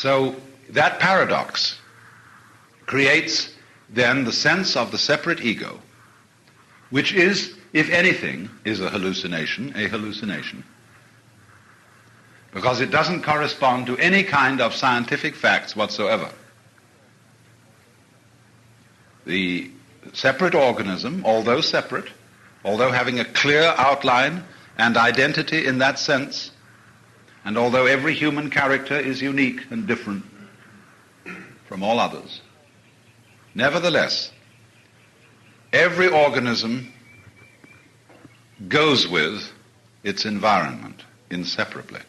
So that paradox creates then the sense of the separate ego, which is, if anything, is a hallucination, because it doesn't correspond to any kind of scientific facts whatsoever. The separate organism, although separate, although having a clear outline and identity in that sense, and although every human character is unique and different from all others, nevertheless, every organism goes with its environment inseparably.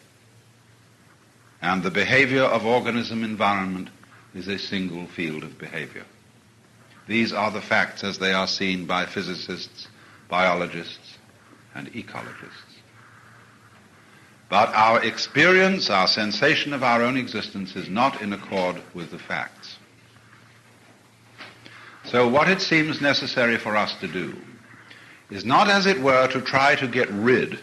And the behavior of organism-environment is a single field of behavior. These are the facts as they are seen by physicists, biologists, and ecologists. But our experience, our sensation of our own existence is not in accord with the facts. So what it seems necessary for us to do is not, as it were, to try to get rid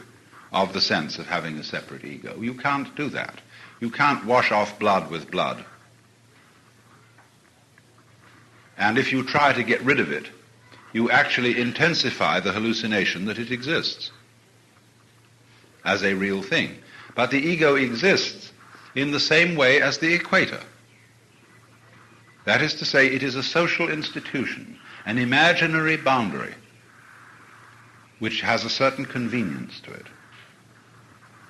of the sense of having a separate ego. You can't do that. You can't wash off blood with blood. And if you try to get rid of it, you actually intensify the hallucination that it exists as a real thing. But the ego exists in the same way as the equator. That is to say, it is a social institution, an imaginary boundary, which has a certain convenience to it.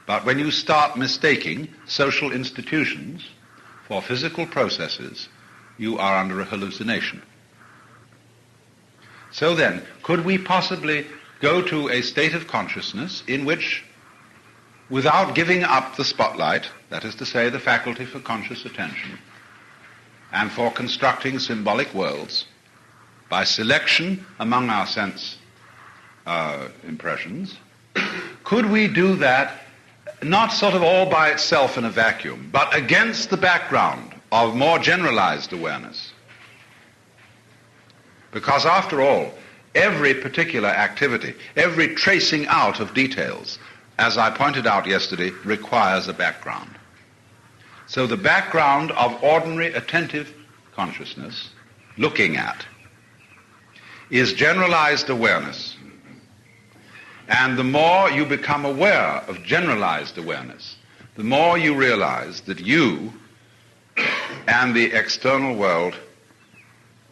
But when you start mistaking social institutions for physical processes, you are under a hallucination. So then, could we possibly go to a state of consciousness in which, without giving up the spotlight, that is to say, the faculty for conscious attention, and for constructing symbolic worlds, by selection among our sense impressions, could we do that not sort of all by itself in a vacuum, but against the background of more generalized awareness? Because after all, every particular activity, every tracing out of details, as I pointed out yesterday, requires a background. So the background of ordinary attentive consciousness, looking at, is generalized awareness. And the more you become aware of generalized awareness, the more you realize that you and the external world,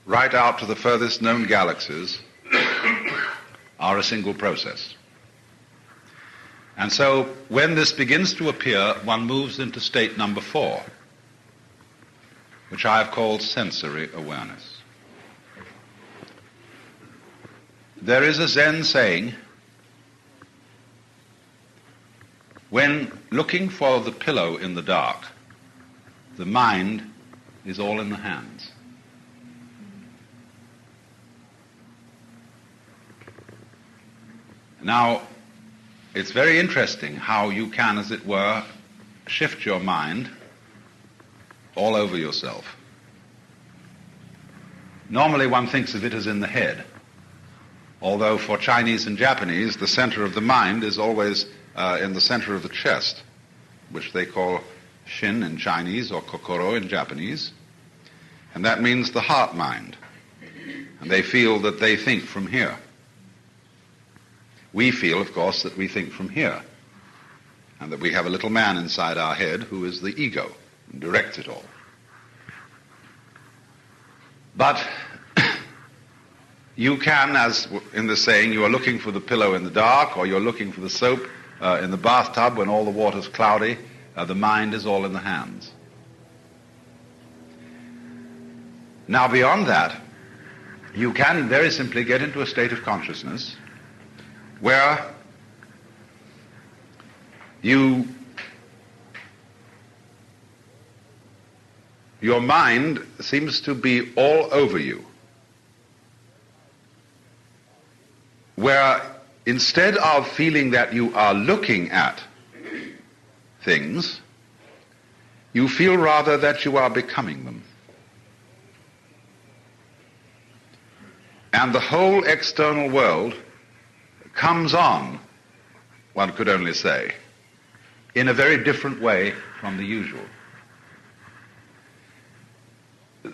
right out to the furthest known galaxies, are a single process. And so when this begins to appear, one moves into state number 4, which I have called sensory awareness. There is a Zen saying, when looking for the pillow in the dark, the mind is all in the hands. Now, it's very interesting how you can, as it were, shift your mind all over yourself. Normally one thinks of it as in the head, although for Chinese and Japanese, the center of the mind is always in the center of the chest, which they call shin in Chinese or kokoro in Japanese, and that means the heart mind. And they feel that they think from here. We feel, of course, that we think from here, and that we have a little man inside our head who is the ego and directs it all. But you can, as in the saying, you are looking for the pillow in the dark, or you're looking for the soap in the bathtub when all the water's cloudy, the mind is all in the hands. Now beyond that, you can very simply get into a state of consciousness where your mind seems to be all over you, where instead of feeling that you are looking at things, you feel rather that you are becoming them. And the whole external world comes on, one could only say, in a very different way from the usual.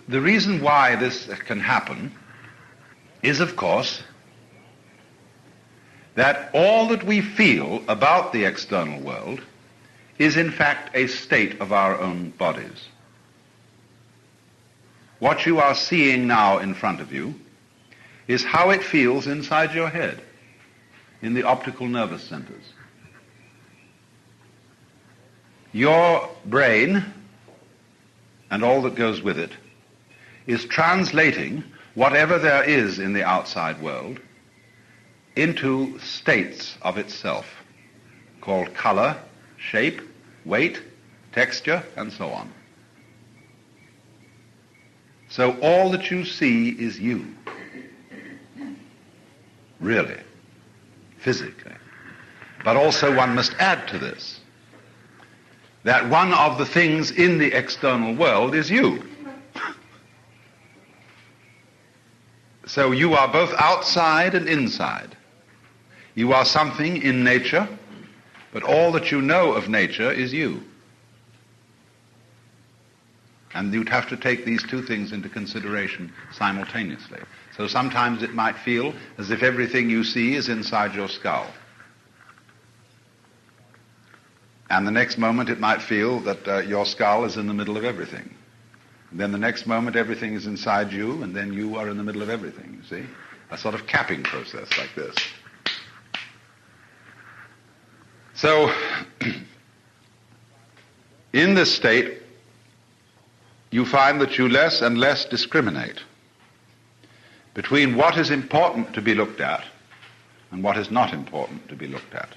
the reason why this can happen is, of course, that all that we feel about the external world is in fact a state of our own bodies. What you are seeing now in front of you is how it feels inside your head, in the optical nervous centers. Your brain, and all that goes with it, is translating whatever there is in the outside world into states of itself, called color, shape, weight, texture, and so on. So all that you see is you, really, physically. But also one must add to this that one of the things in the external world is you. So you are both outside and inside. You are something in nature, but all that you know of nature is you. And you'd have to take these two things into consideration simultaneously. So sometimes it might feel as if everything you see is inside your skull. And the next moment it might feel that your skull is in the middle of everything. And then the next moment everything is inside you, and then you are in the middle of everything, you see? A sort of capping process like this. So, in this state, you find that you less and less discriminate between what is important to be looked at and what is not important to be looked at.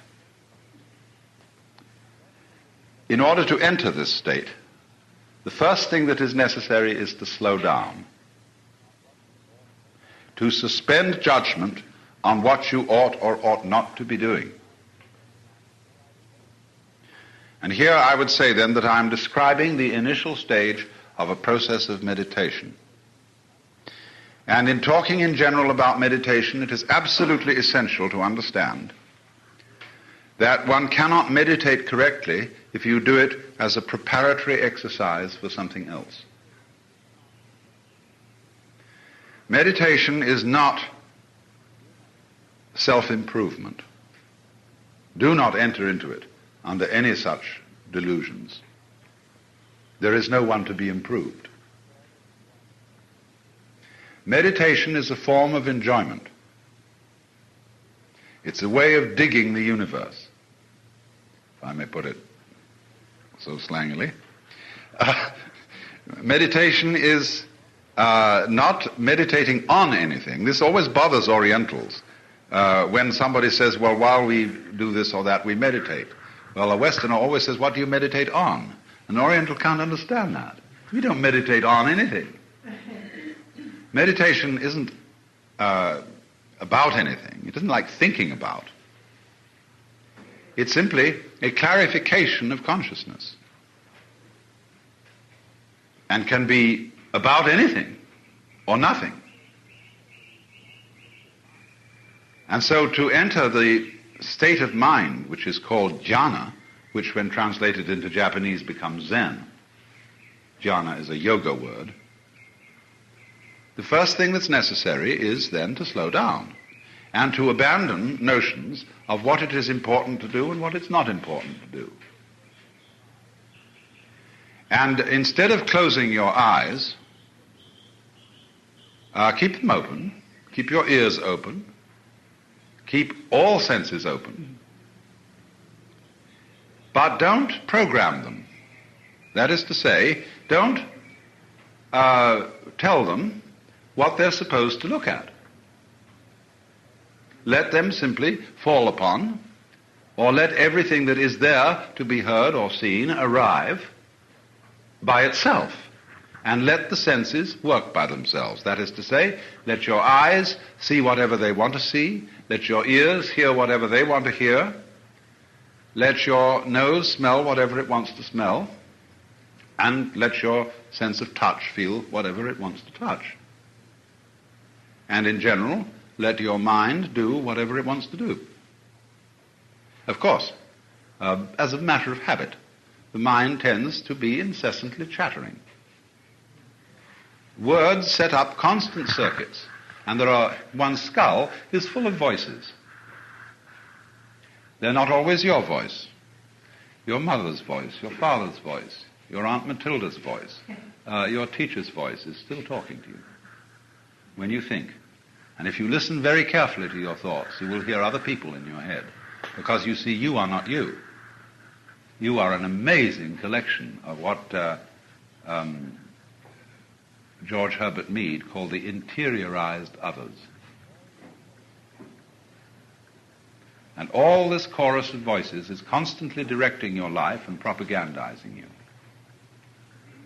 In order to enter this state, the first thing that is necessary is to slow down, to suspend judgment on what you ought or ought not to be doing. And here I would say then that I'm describing the initial stage of a process of meditation. And in talking in general about meditation, it is absolutely essential to understand that one cannot meditate correctly if you do it as a preparatory exercise for something else. Meditation is not self-improvement. Do not enter into it under any such delusions. There is no one to be improved. Meditation is a form of enjoyment. It's a way of digging the universe, if I may put it so slangily. Meditation is not meditating on anything. This always bothers Orientals. When somebody says, well, while we do this or that, we meditate. Well, a Westerner always says, what do you meditate on? An Oriental can't understand that. We don't meditate on anything. Meditation isn't about anything. It isn't like thinking about. It's simply a clarification of consciousness, and can be about anything or nothing. And so to enter the state of mind, which is called jhana, which when translated into Japanese becomes Zen. Jhana is a yoga word. The first thing that's necessary is then to slow down and to abandon notions of what it is important to do and what it's not important to do. And instead of closing your eyes, keep them open, keep your ears open, keep all senses open, but don't program them. That is to say, don't tell them what they're supposed to look at. Let them simply fall upon, or let everything that is there to be heard or seen arrive by itself, and let the senses work by themselves. That is to say, let your eyes see whatever they want to see, let your ears hear whatever they want to hear, let your nose smell whatever it wants to smell, and let your sense of touch feel whatever it wants to touch. And in general, let your mind do whatever it wants to do. Of course, as a matter of habit, the mind tends to be incessantly chattering. Words set up constant circuits, and one's skull is full of voices. They're not always your voice. Your mother's voice, your father's voice, your Aunt Matilda's voice, your teacher's voice is still talking to you when you think. And if you listen very carefully to your thoughts, you will hear other people in your head, because you see, you are not you. You are an amazing collection of what George Herbert Mead called the interiorized others. And all this chorus of voices is constantly directing your life and propagandizing you.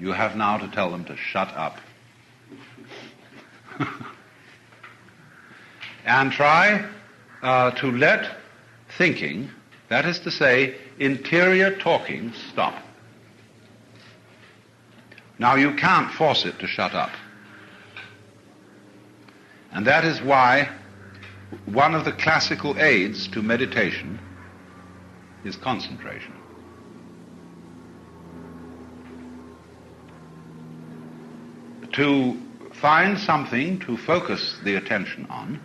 You have now to tell them to shut up. And try to let thinking, that is to say, interior talking, stop. Now, you can't force it to shut up. And that is why one of the classical aids to meditation is concentration. To find something to focus the attention on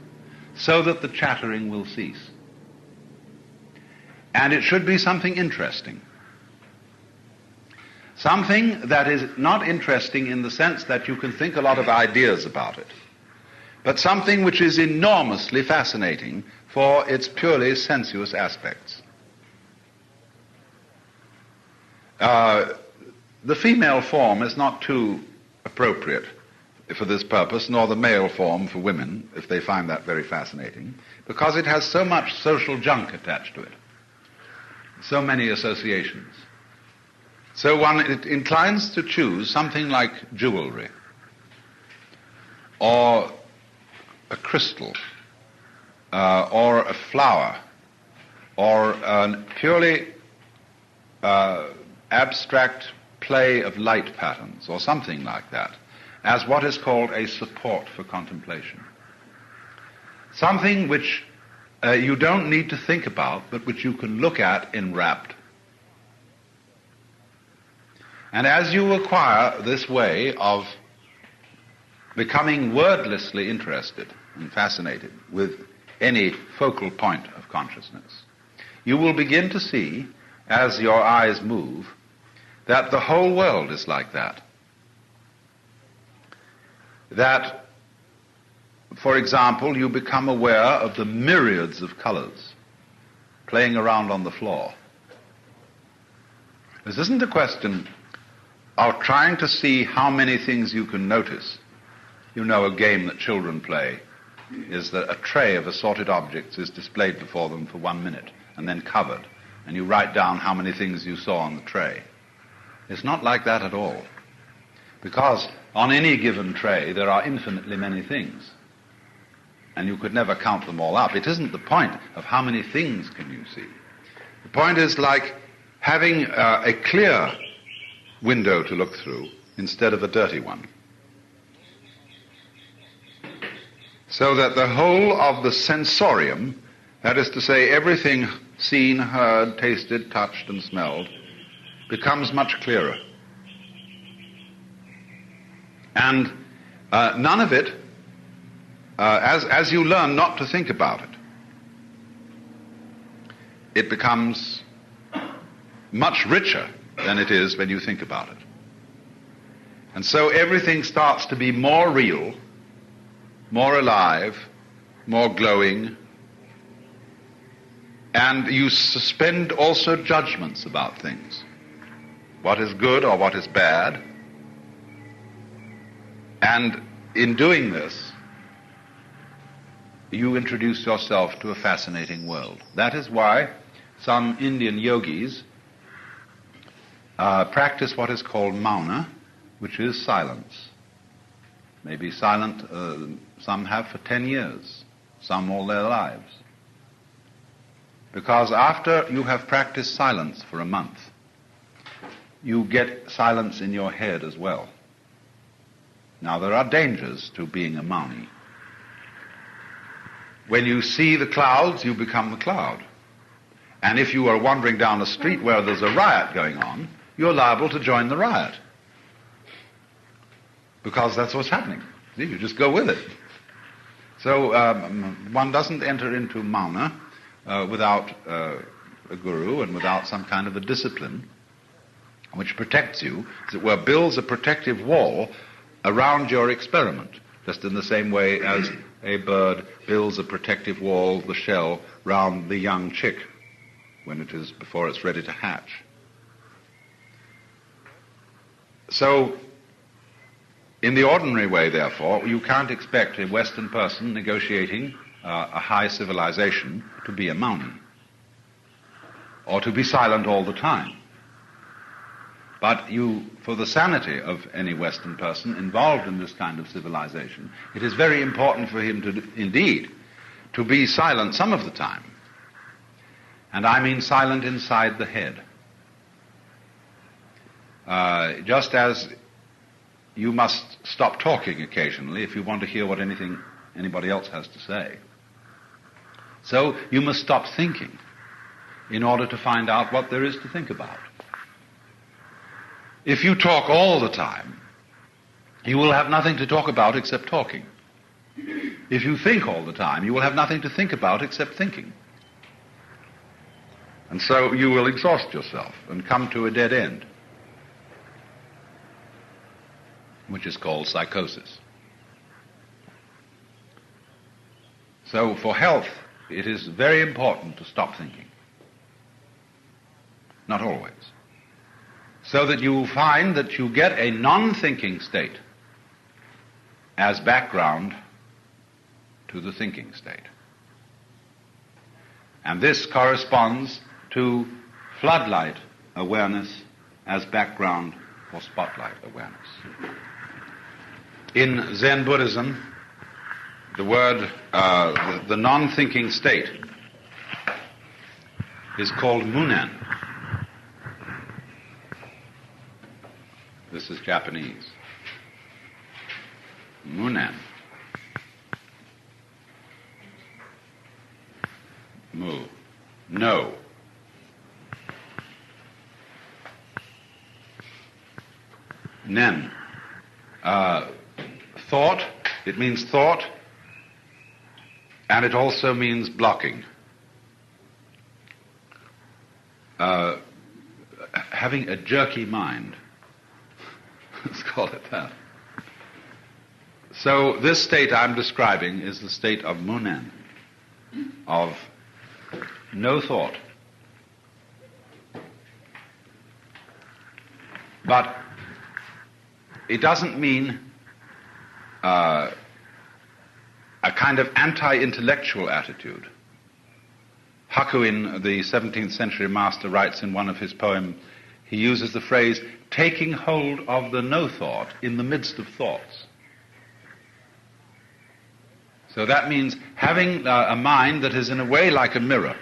so that the chattering will cease. And it should be something interesting. Something that is not interesting in the sense that you can think a lot of ideas about it, but something which is enormously fascinating for its purely sensuous aspects. The female form is not too appropriate for this purpose, nor the male form for women, if they find that very fascinating, because it has so much social junk attached to it, so many associations. So one inclines to choose something like jewelry, or a crystal, or a flower, or a purely abstract play of light patterns, or something like that, as what is called a support for contemplation. Something which you don't need to think about, but which you can look at enwrapped. And as you acquire this way of becoming wordlessly interested and fascinated with any focal point of consciousness, you will begin to see, as your eyes move, that the whole world is like that. That, for example, you become aware of the myriads of colors playing around on the floor. This isn't a question of trying to see how many things you can notice. You know, a game that children play is that a tray of assorted objects is displayed before them for 1 minute and then covered, and you write down how many things you saw on the tray. It's not like that at all, because on any given tray there are infinitely many things, and you could never count them all up. It isn't the point of how many things can you see. The point is like having a clear window to look through instead of a dirty one. So that the whole of the sensorium, that is to say everything seen, heard, tasted, touched and smelled, becomes much clearer. And none of it, as you learn not to think about it, it becomes much richer than it is when you think about it. And so everything starts to be more real, more alive, more glowing, and you suspend also judgments about things. What is good or what is bad. And in doing this, you introduce yourself to a fascinating world. That is why some Indian yogis practice what is called mauna, which is silence. Maybe silent, some have for 10 years, some all their lives. Because after you have practiced silence for a month, you get silence in your head as well. Now, there are dangers to being a mauni. When you see the clouds, you become the cloud. And if you are wandering down a street where there's a riot going on, you're liable to join the riot. because that's what's happening. See, you just go with it. So one doesn't enter into mana without a guru and without some kind of a discipline which protects you, as it were, builds a protective wall around your experiment, just in the same way as a bird builds a protective wall, the shell, round the young chick before it's ready to hatch. So, in the ordinary way, therefore, you can't expect a Western person negotiating a high civilization to be a Mauni, or to be silent all the time. But for the sanity of any Western person involved in this kind of civilization, it is very important for him to be silent some of the time. And I mean silent inside the head. Just as you must stop talking occasionally if you want to hear what anybody else has to say. So you must stop thinking in order to find out what there is to think about. If you talk all the time, you will have nothing to talk about except talking. If you think all the time, you will have nothing to think about except thinking. And so you will exhaust yourself and come to a dead end, which is called psychosis. So for health, it is very important to stop thinking. Not always. So that you will find that you get a non-thinking state as background to the thinking state. And this corresponds to floodlight awareness as background for spotlight awareness. In Zen Buddhism, the word, the non-thinking state is called munen. This is Japanese. Munen. Mu. No. Nen. Thought. It means thought. And it also means blocking. Having a jerky mind. Let's call it that. So this state I'm describing is the state of munen, of no thought. But it doesn't mean a kind of anti-intellectual attitude. Hakuin, the 17th century master, writes in one of his poems, he uses the phrase, taking hold of the no-thought in the midst of thoughts. So that means having a mind that is in a way like a mirror.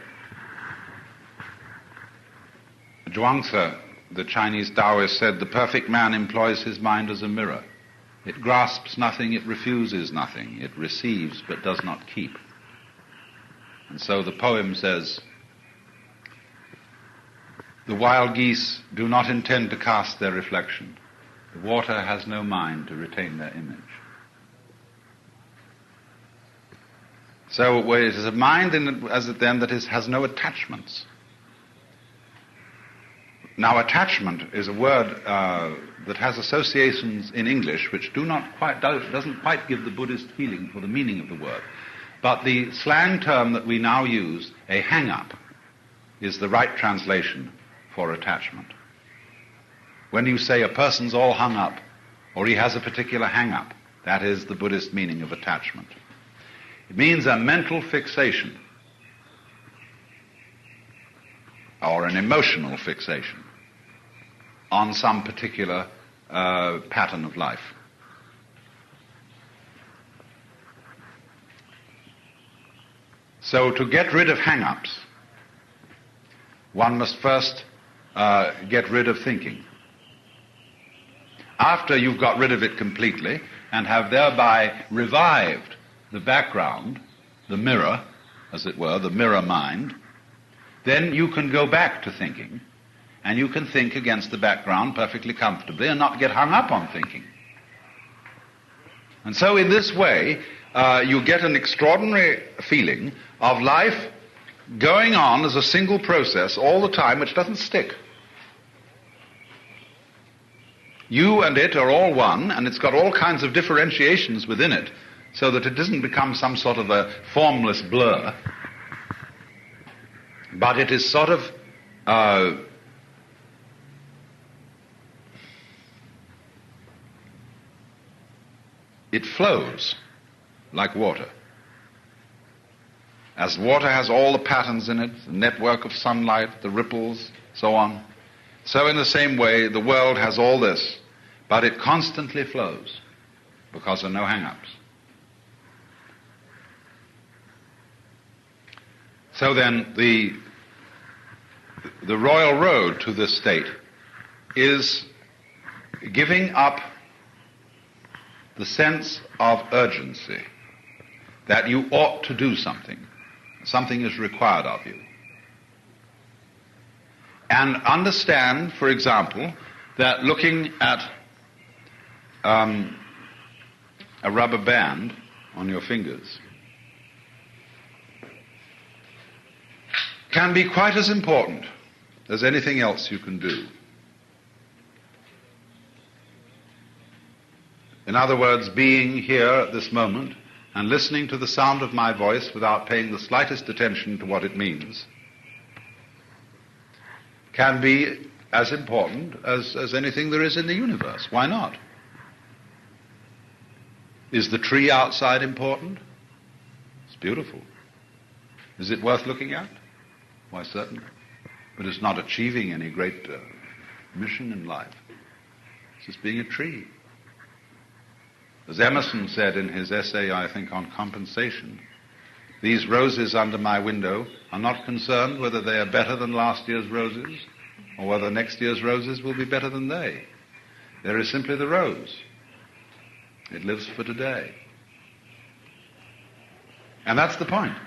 Zhuangzi, the Chinese Taoist, said, the perfect man employs his mind as a mirror. It grasps nothing, it refuses nothing. It receives but does not keep. And so the poem says, the wild geese do not intend to cast their reflection. The water has no mind to retain their image. So it is a mind that has no attachments. Now, attachment is a word that has associations in English which doesn't quite give the Buddhist feeling for the meaning of the word. But the slang term that we now use, a hang-up, is the right translation for attachment. When you say a person's all hung up, or he has a particular hang-up, that is the Buddhist meaning of attachment. It means a mental fixation, or an emotional fixation, on some particular pattern of life. So to get rid of hang-ups, one must first get rid of thinking. After you've got rid of it completely and have thereby revived the background, the mirror, as it were, the mirror mind, then you can go back to thinking, and you can think against the background perfectly comfortably and not get hung up on thinking. And so in this way, you get an extraordinary feeling of life going on as a single process all the time, which doesn't stick. You and it are all one, and it's got all kinds of differentiations within it, so that it doesn't become some sort of a formless blur, but it is sort of it flows like water. As water has all the patterns in it, the network of sunlight, the ripples, so on, so in the same way the world has all this, but it constantly flows because there are no hang-ups. So then the royal road to this state is giving up the sense of urgency, that you ought to do something. Something is required of you. And understand, for example, that looking at a rubber band on your fingers can be quite as important as anything else you can do. In other words, being here at this moment and listening to the sound of my voice without paying the slightest attention to what it means can be as important as anything there is in the universe. Why not? Is the tree outside important? It's beautiful. Is it worth looking at? Why, certainly. But it's not achieving any great mission in life. It's just being a tree. As Emerson said in his essay, I think, on compensation, these roses under my window are not concerned whether they are better than last year's roses or whether next year's roses will be better than they. There is simply the rose. It lives for today. And that's the point.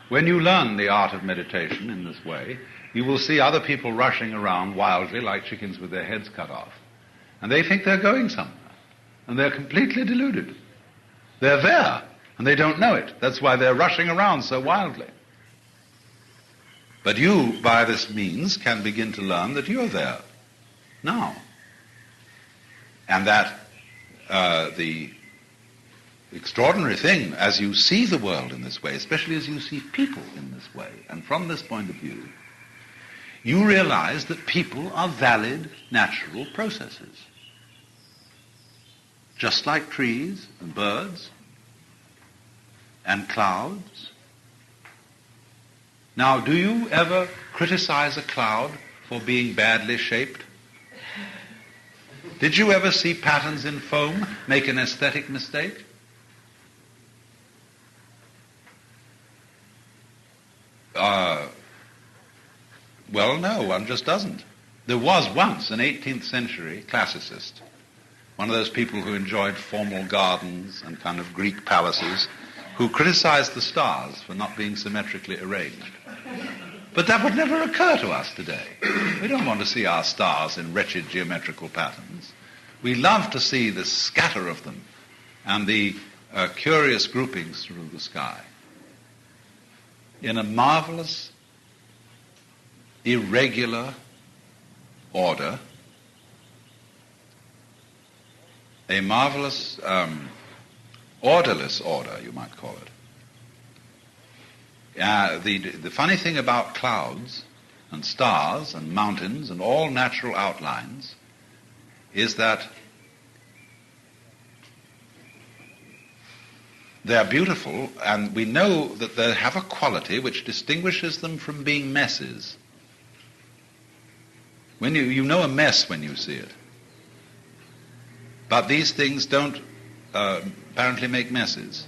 When you learn the art of meditation in this way, you will see other people rushing around wildly like chickens with their heads cut off. And they think they're going somewhere. And they're completely deluded. They're there, and they don't know it. That's why they're rushing around so wildly. But you, by this means, can begin to learn that you're there, now. And that the extraordinary thing, as you see the world in this way, especially as you see people in this way, and from this point of view, you realize that people are valid natural processes. Just like trees and birds and clouds. Now, do you ever criticize a cloud for being badly shaped? Did you ever see patterns in foam make an aesthetic mistake? Well, no, one just doesn't. There was once an 18th century classicist, one of those people who enjoyed formal gardens and kind of Greek palaces, who criticized the stars for not being symmetrically arranged. But that would never occur to us today. We don't want to see our stars in wretched geometrical patterns. We love to see the scatter of them and the curious groupings through the sky in a marvelous, irregular order, a marvelous, orderless order, you might call it. The funny thing about clouds and stars and mountains and all natural outlines is that they're beautiful, and we know that they have a quality which distinguishes them from being messes. When you know a mess when you see it. But these things don't apparently make messes.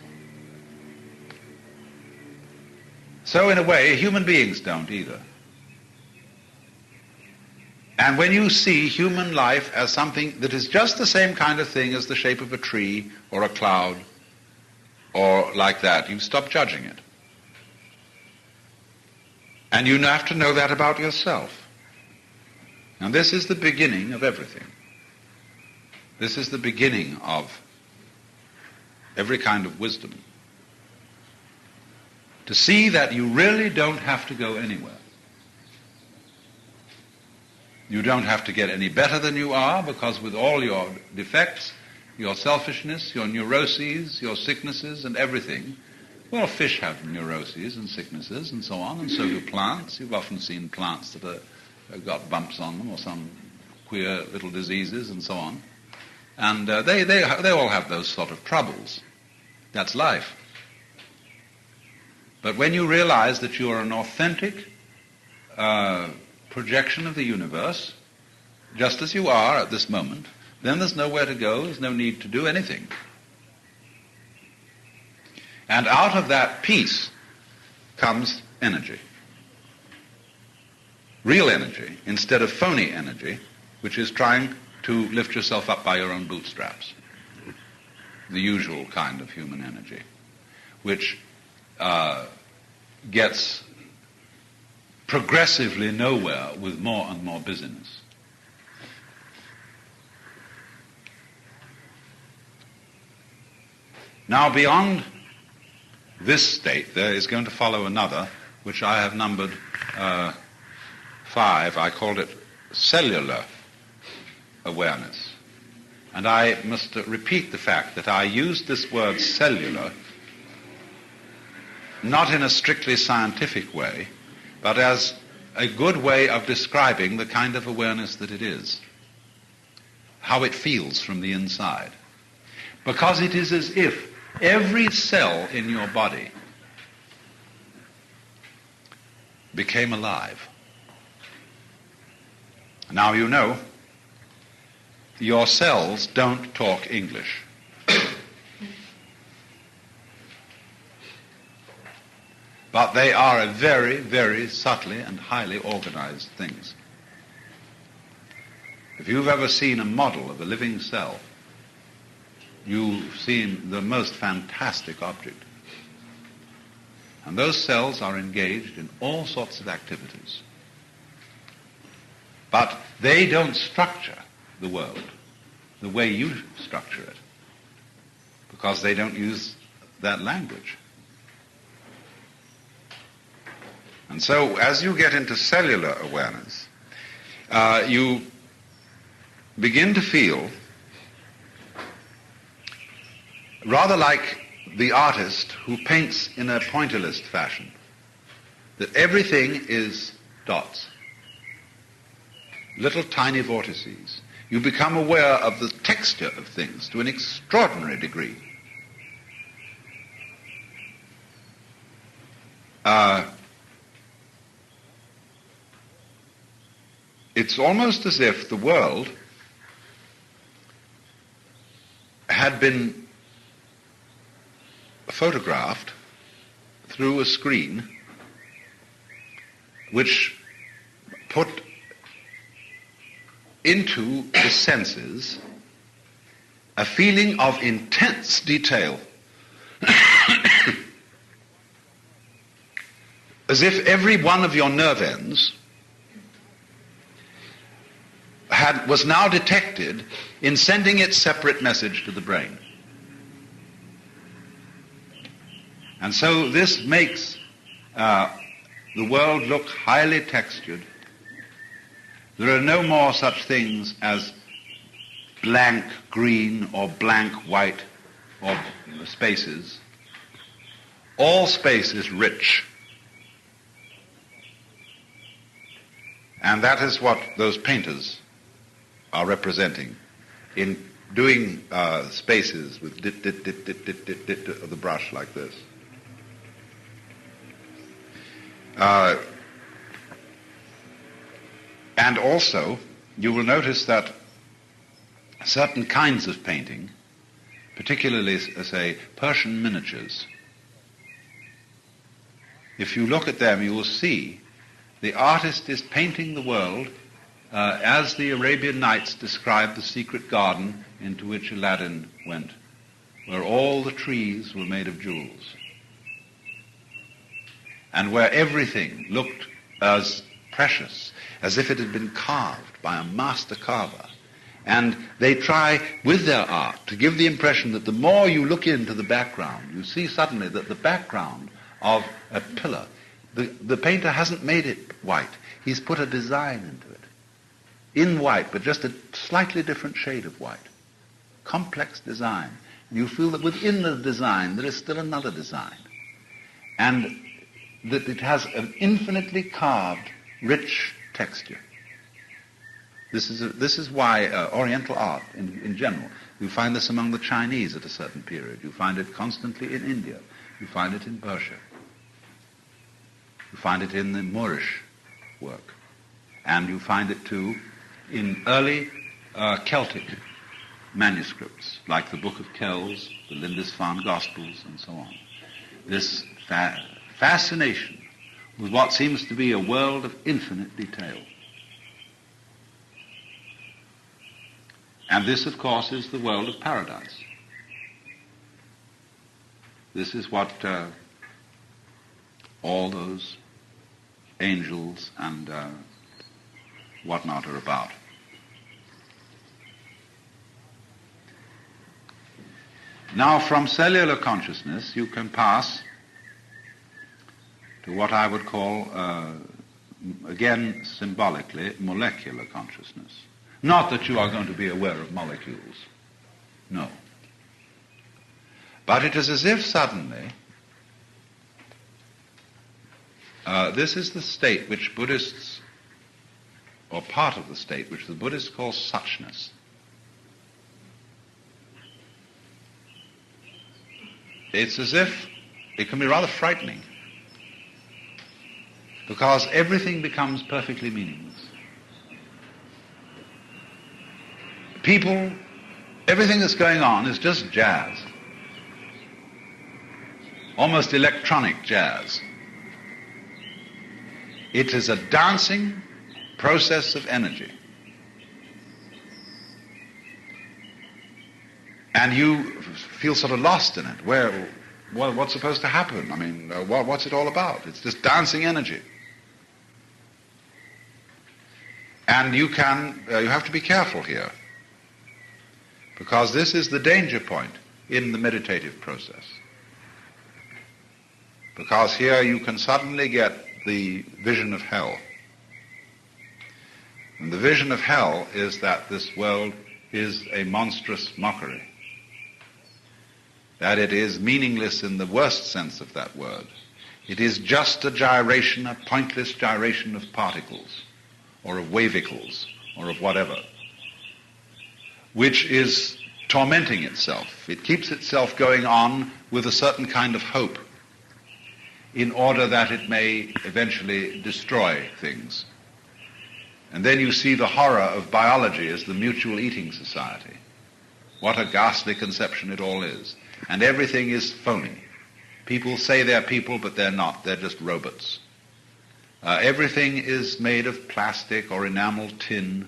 So in a way, human beings don't either. And when you see human life as something that is just the same kind of thing as the shape of a tree or a cloud or like that, you stop judging it. And you have to know that about yourself. And this is the beginning of everything. This is the beginning of every kind of wisdom, to see that you really don't have to go anywhere. You don't have to get any better than you are, because with all your defects, your selfishness, your neuroses, your sicknesses and everything, well, fish have neuroses and sicknesses and so on, and so do plants. You've often seen plants that have got bumps on them or some queer little diseases and so on. And they all have those sort of troubles. That's life. But when you realize that you are an authentic projection of the universe, just as you are at this moment, then there's nowhere to go, there's no need to do anything. And out of that peace comes energy. Real energy, instead of phony energy, which is trying to lift yourself up by your own bootstraps. The usual kind of human energy, which gets progressively nowhere with more and more busyness. Now, beyond this state, there is going to follow another, which I have numbered 5. I called it cellular awareness. And I must repeat the fact that I used this word cellular not in a strictly scientific way, but as a good way of describing the kind of awareness that it is, how it feels from the inside. Because it is as if every cell in your body became alive. Now you know, your cells don't talk English. But they are a very, very subtly and highly organized things. If you've ever seen a model of a living cell, you've seen the most fantastic object. And those cells are engaged in all sorts of activities. But they don't structure the world the way you structure it, because they don't use that language. And so as you get into cellular awareness, you begin to feel rather like the artist who paints in a pointillist fashion, that everything is dots, little tiny vortices. You become aware of the texture of things to an extraordinary degree. It's almost as if the world had been photographed through a screen which put into the senses a feeling of intense detail, as if every one of your nerve ends was now detected in sending its separate message to the brain. And so this makes the world look highly textured. There are no more such things as blank green or blank white or spaces. All space is rich. And that is what those painters are representing in doing spaces with dit of the brush like this. And also, you will notice that certain kinds of painting, particularly, say, Persian miniatures, if you look at them, you will see the artist is painting the world as the Arabian Nights describe the secret garden into which Aladdin went, where all the trees were made of jewels, and where everything looked as precious as if it had been carved by a master carver, And they try, with their art, to give the impression that the more you look into the background, you see suddenly that the background of a pillar, the painter hasn't made it white. He's put a design into it. In white, but just a slightly different shade of white. Complex design. And you feel that within the design there is still another design. And that it has an infinitely carved, rich texture. This is why Oriental art, in general, you find this among the Chinese at a certain period. You find it constantly in India. You find it in Persia. You find it in the Moorish work. And you find it, too, in early Celtic manuscripts, like the Book of Kells, the Lindisfarne Gospels, and so on. This fascination with what seems to be a world of infinite detail. And this, of course, is the world of paradise. This is what all those angels and whatnot are about. Now, from cellular consciousness, you can pass to what I would call, again symbolically, molecular consciousness. Not that you are going to be aware of molecules. No. But it is as if suddenly, this is the state which Buddhists, or part of the state which the Buddhists call suchness. It's as if it can be rather frightening, because everything becomes perfectly meaningless. People, everything that's going on is just jazz. Almost electronic jazz. It is a dancing process of energy. And you feel sort of lost in it. What's supposed to happen? I mean, what's it all about? It's just dancing energy. And you have to be careful here, because this is the danger point in the meditative process. Because here you can suddenly get the vision of hell. And the vision of hell is that this world is a monstrous mockery. That it is meaningless in the worst sense of that word. It is just a gyration, a pointless gyration of particles, or of wavicles, or of whatever, which is tormenting itself. It keeps itself going on with a certain kind of hope in order that it may eventually destroy things. And then you see the horror of biology as the mutual eating society. What a ghastly conception it all is. And everything is phony. People say they're people, but they're not. They're just robots. Everything is made of plastic or enamel tin.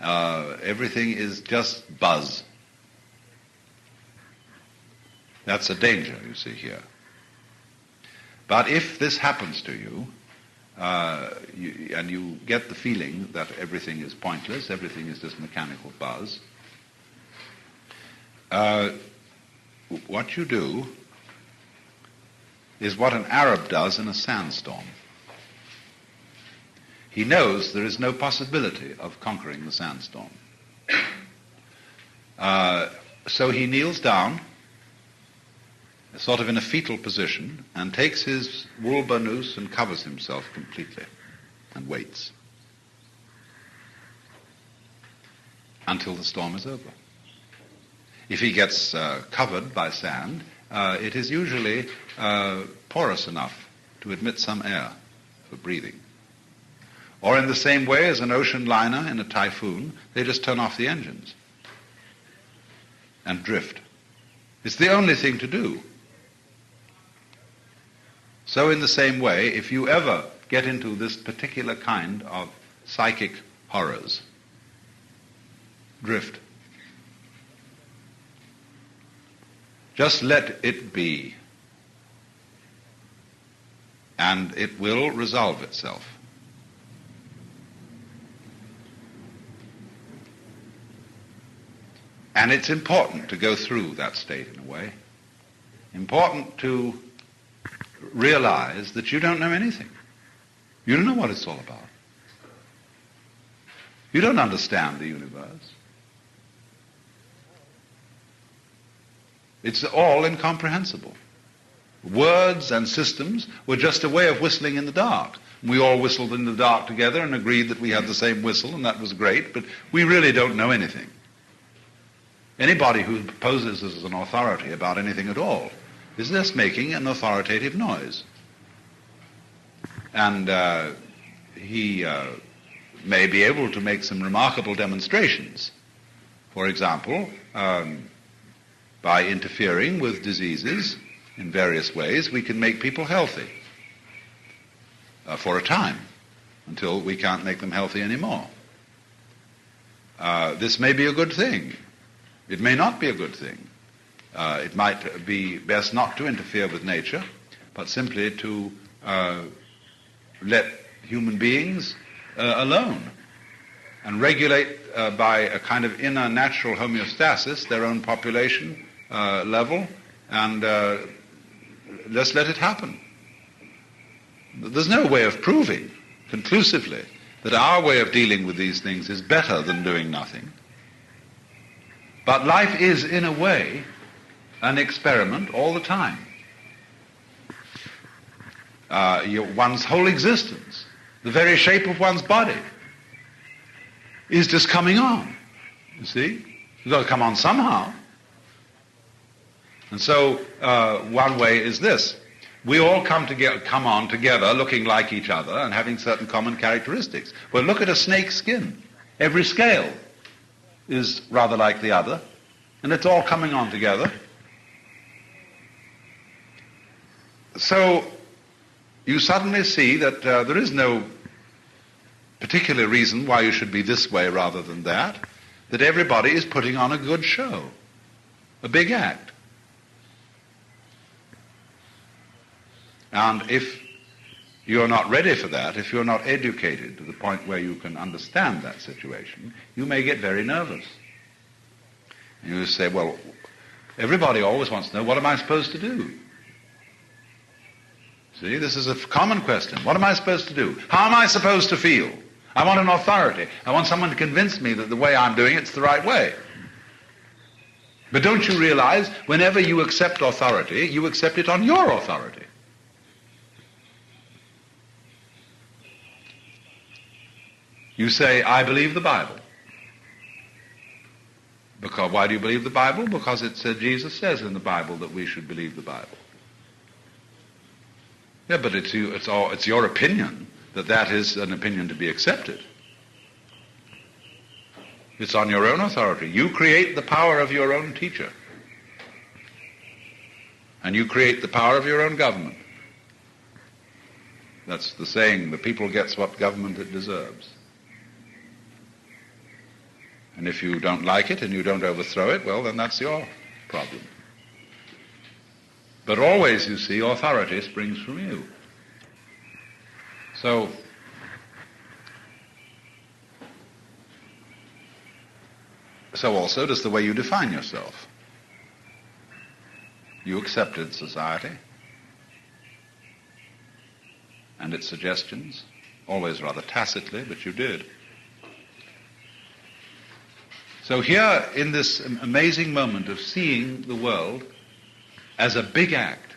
Everything is just buzz. That's a danger, you see here. But if this happens to you, and you get the feeling that everything is pointless, everything is just mechanical buzz, what you do is what an Arab does in a sandstorm. He knows there is no possibility of conquering the sandstorm. So he kneels down, sort of in a fetal position, and takes his wool burnous and covers himself completely and waits until the storm is over. If he gets covered by sand, it is usually porous enough to admit some air for breathing. Or in the same way as an ocean liner in a typhoon, they just turn off the engines and drift. It's the only thing to do. So in the same way, if you ever get into this particular kind of psychic horrors, drift. Just let it be, and it will resolve itself. And it's important to go through that state in a way. Important to realize that you don't know anything. You don't know what it's all about. You don't understand the universe. It's all incomprehensible. Words and systems were just a way of whistling in the dark. We all whistled in the dark together and agreed that we had the same whistle, and that was great, but we really don't know anything. Anybody who poses as an authority about anything at all is just making an authoritative noise. And he may be able to make some remarkable demonstrations. For example, by interfering with diseases in various ways, we can make people healthy for a time, until we can't make them healthy anymore. This may be a good thing. It may not be a good thing. It might be best not to interfere with nature, but simply to let human beings alone and regulate by a kind of inner natural homeostasis their own population level, and just let it happen. There's no way of proving conclusively that our way of dealing with these things is better than doing nothing. But life is, in a way, an experiment all the time. One's whole existence, the very shape of one's body, is just coming on. You see? You've got to come on somehow. And so one way is this. We all come on together looking like each other and having certain common characteristics. Well, look at a snake's skin. Every scale is rather like the other, and it's all coming on together. So you suddenly see that there is no particular reason why you should be this way rather than that everybody is putting on a good show, a big act. And if you're not ready for that, if you're not educated to the point where you can understand that situation, you may get very nervous. And you say, well, everybody always wants to know, what am I supposed to do? See, this is a common question. What am I supposed to do? How am I supposed to feel? I want an authority. I want someone to convince me that the way I'm doing it's the right way. But don't you realize, whenever you accept authority, you accept it on your authority. You say, I believe the Bible. Because why do you believe the Bible? Because Jesus says in the Bible that we should believe the Bible. Yeah, but it's your opinion that is an opinion to be accepted. It's on your own authority. You create the power of your own teacher. And you create the power of your own government. That's the saying, the people gets what government it deserves. And if you don't like it and you don't overthrow it, well, then that's your problem. But always, you see, authority springs from you. So also does the way you define yourself. You accepted society and its suggestions, always rather tacitly, but you did. So here, in this amazing moment of seeing the world as a big act,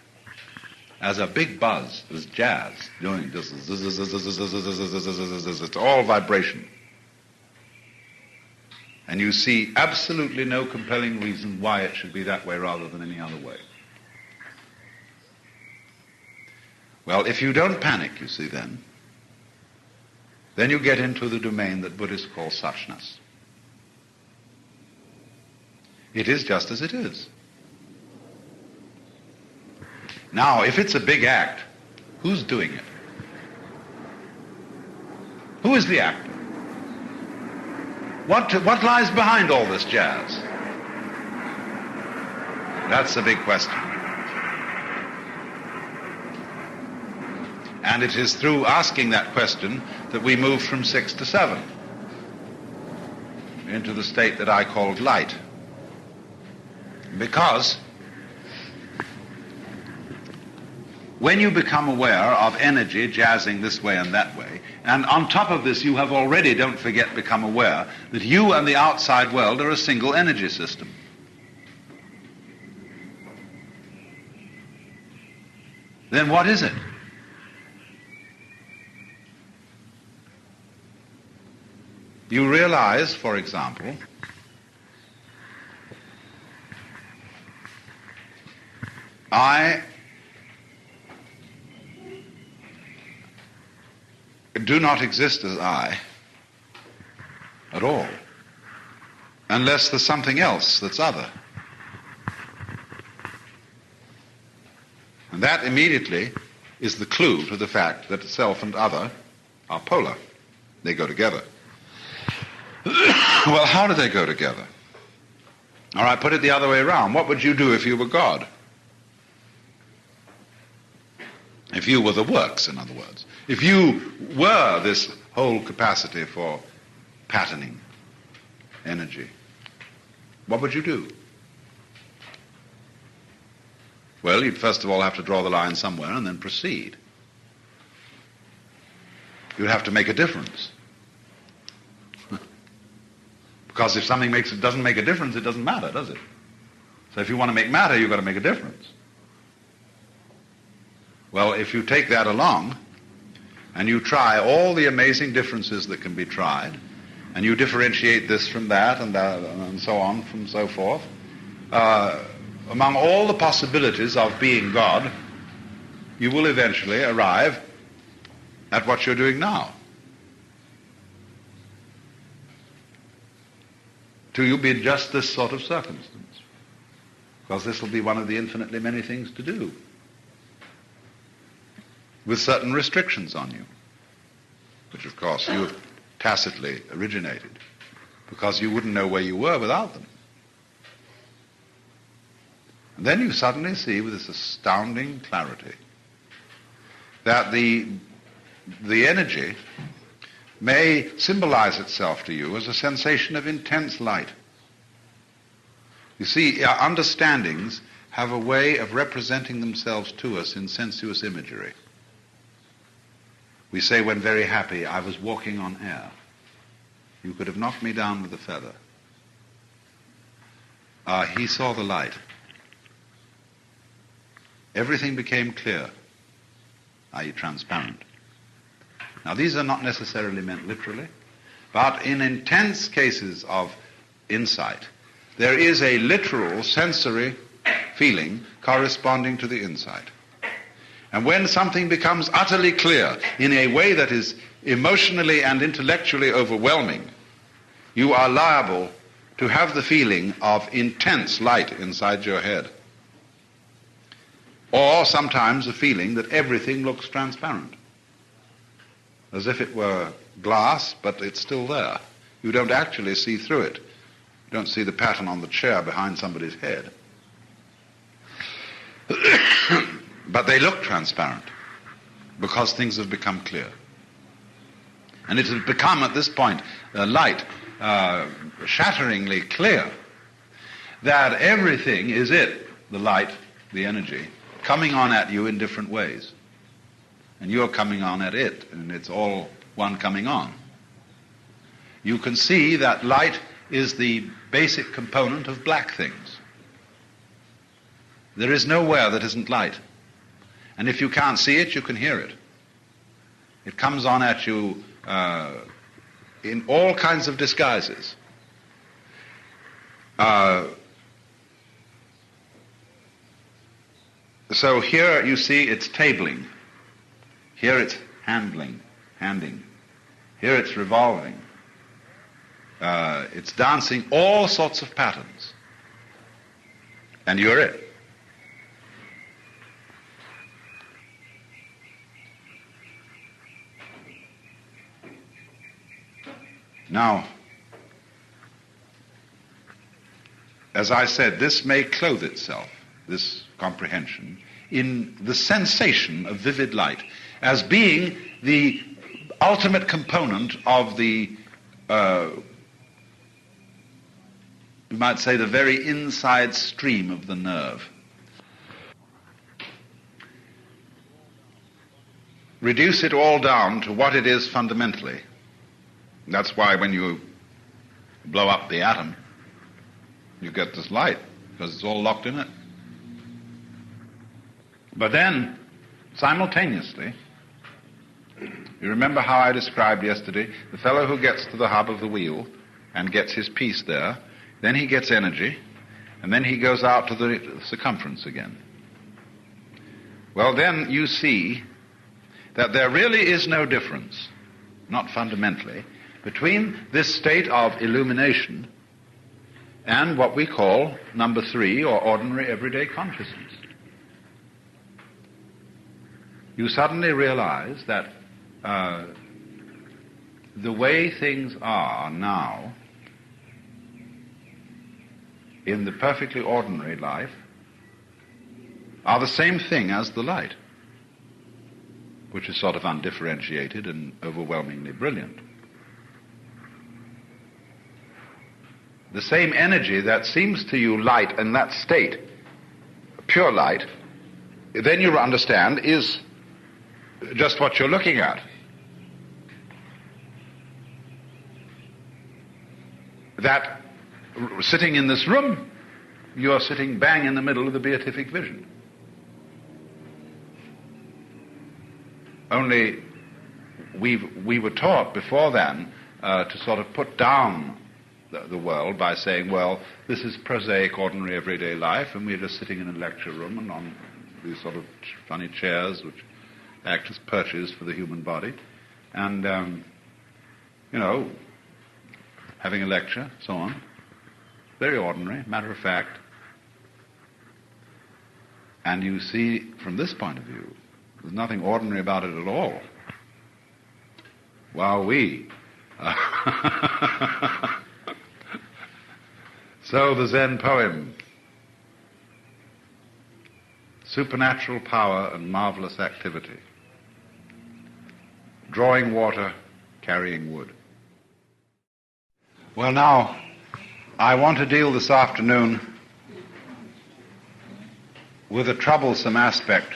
as a big buzz, as jazz, doing this, it's all vibration. And you see absolutely no compelling reason why it should be that way rather than any other way. Well, if you don't panic, you see, then you get into the domain that Buddhists call suchness. It is just as it is. Now, if it's a big act, who's doing it? Who is the actor? What lies behind all this jazz? That's the big question. And it is through asking that question that we move from 6 to 7 into the state that I called light. Because when you become aware of energy jazzing this way and that way, and on top of this you have already, don't forget, become aware that you and the outside world are a single energy system. Then what is it? You realize, for example, I do not exist as I at all, unless there's something else that's other. And that immediately is the clue to the fact that self and other are polar. They go together. Well, how do they go together? All right, put it the other way around. What would you do if you were God? If you were the works, in other words. If you were this whole capacity for patterning energy, what would you do? Well, you'd first of all have to draw the line somewhere and then proceed. You'd have to make a difference. Because if something doesn't make a difference, it doesn't matter, does it? So if you want to make matter, you've got to make a difference. Well, if you take that along and you try all the amazing differences that can be tried, and you differentiate this from that and so on and so forth, among all the possibilities of being God, you will eventually arrive at what you're doing now. Till you be just this sort of circumstance. Because this will be one of the infinitely many things to do, with certain restrictions on you, which of course you have tacitly originated, because you wouldn't know where you were without them. And then you suddenly see with this astounding clarity that the energy may symbolize itself to you as a sensation of intense light. You see, our understandings have a way of representing themselves to us in sensuous imagery. We say when very happy, I was walking on air. You could have knocked me down with a feather. He saw the light. Everything became clear, i.e. transparent. Now, these are not necessarily meant literally, but in intense cases of insight, there is a literal sensory feeling corresponding to the insight. And when something becomes utterly clear in a way that is emotionally and intellectually overwhelming, you are liable to have the feeling of intense light inside your head. Or sometimes a feeling that everything looks transparent, as if it were glass, but it's still there. You don't actually see through it. You don't see the pattern on the chair behind somebody's head. But they look transparent because things have become clear. And it has become, at this point, light, shatteringly clear that everything is it, the light, the energy, coming on at you in different ways. And you're coming on at it, and it's all one coming on. You can see that light is the basic component of black things. There is nowhere that isn't light. And if you can't see it, you can hear it. It comes on at you in all kinds of disguises. So here you see it's tabling. Here it's handing. Here it's revolving. It's dancing all sorts of patterns. And you're it. Now, as I said, this may clothe itself, this comprehension, in the sensation of vivid light as being the ultimate component of the you might say, the very inside stream of the nerve. Reduce it all down to what it is fundamentally. That's why when you blow up the atom, you get this light, because it's all locked in it. But then, simultaneously, you remember how I described yesterday the fellow who gets to the hub of the wheel and gets his piece there, then he gets energy, and then he goes out to the circumference again. Well, then you see that there really is no difference, not fundamentally, between this state of illumination and what we call number 3, or ordinary everyday consciousness. You suddenly realize that the way things are now in the perfectly ordinary life are the same thing as the light, which is sort of undifferentiated and overwhelmingly brilliant. The same energy that seems to you light in that state, pure light, then you understand is just what you're looking at. That sitting in this room, you're sitting bang in the middle of the beatific vision. Only we were taught before then to sort of put down the world by saying, well, this is prosaic, ordinary, everyday life, and we're just sitting in a lecture room and on these sort of funny chairs which act as perches for the human body, and, having a lecture, so on. Very ordinary, matter of fact. And you see, from this point of view, there's nothing ordinary about it at all. Wowee. So the Zen poem. Supernatural power and marvelous activity. Drawing water, carrying wood. Well, now, I want to deal this afternoon with a troublesome aspect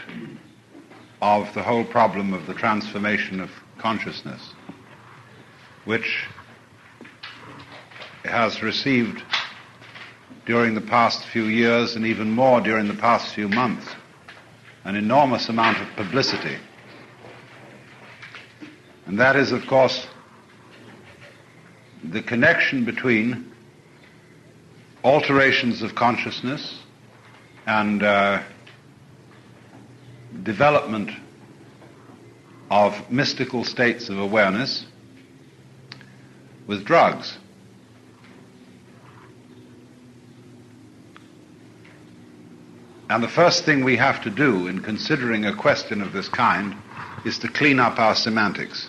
of the whole problem of the transformation of consciousness, which has received during the past few years, and even more during the past few months, an enormous amount of publicity. And that is, of course, the connection between alterations of consciousness and development of mystical states of awareness with drugs. And the first thing we have to do in considering a question of this kind is to clean up our semantics.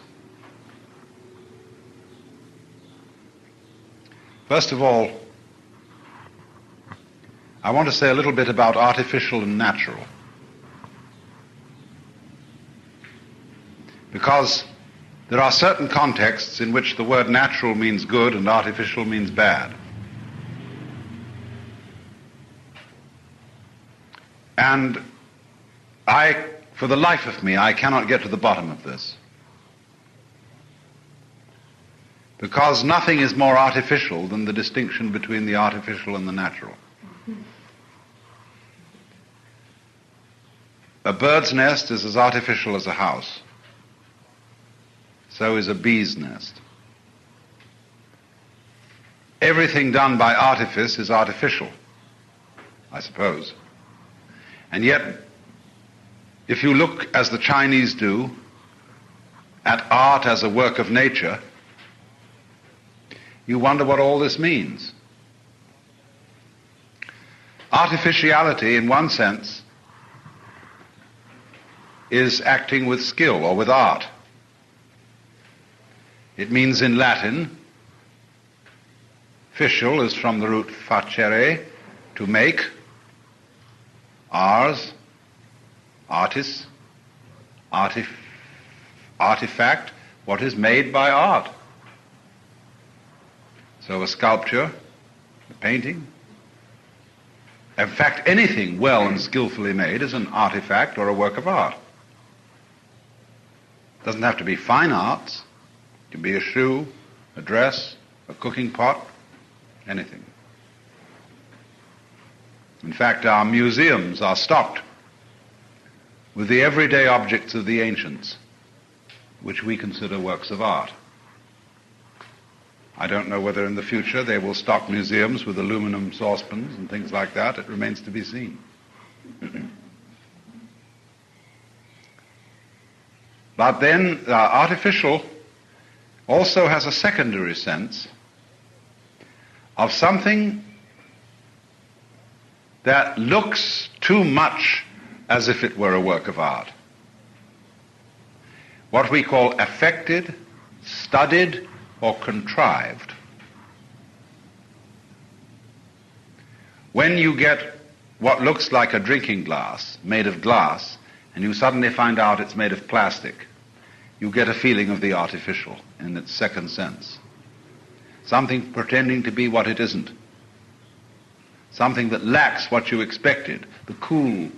First of all, I want to say a little bit about artificial and natural. Because there are certain contexts in which the word natural means good and artificial means bad. And for the life of me, I cannot get to the bottom of this. Because nothing is more artificial than the distinction between the artificial and the natural. A bird's nest is as artificial as a house. So is a bee's nest. Everything done by artifice is artificial, I suppose. And yet, if you look, as the Chinese do, at art as a work of nature, you wonder what all this means. Artificiality, in one sense, is acting with skill or with art. It means in Latin, official is from the root facere, to make, ars, artis, artifact, what is made by art. So a sculpture a painting. In fact, anything well and skillfully made is an artifact or a work of art. It doesn't have to be fine arts. It can be a shoe, a dress, a cooking pot, anything. In fact, our museums are stocked with the everyday objects of the ancients, which we consider works of art. I don't know whether in the future they will stock museums with aluminum saucepans and things like that. It remains to be seen. But then artificial also has a secondary sense of something that looks too much as if it were a work of art. What we call affected, studied, or contrived. When you get what looks like a drinking glass made of glass, and you suddenly find out it's made of plastic, you get a feeling of the artificial in its second sense. Something pretending to be what it isn't. Something that lacks what you expected, the cool,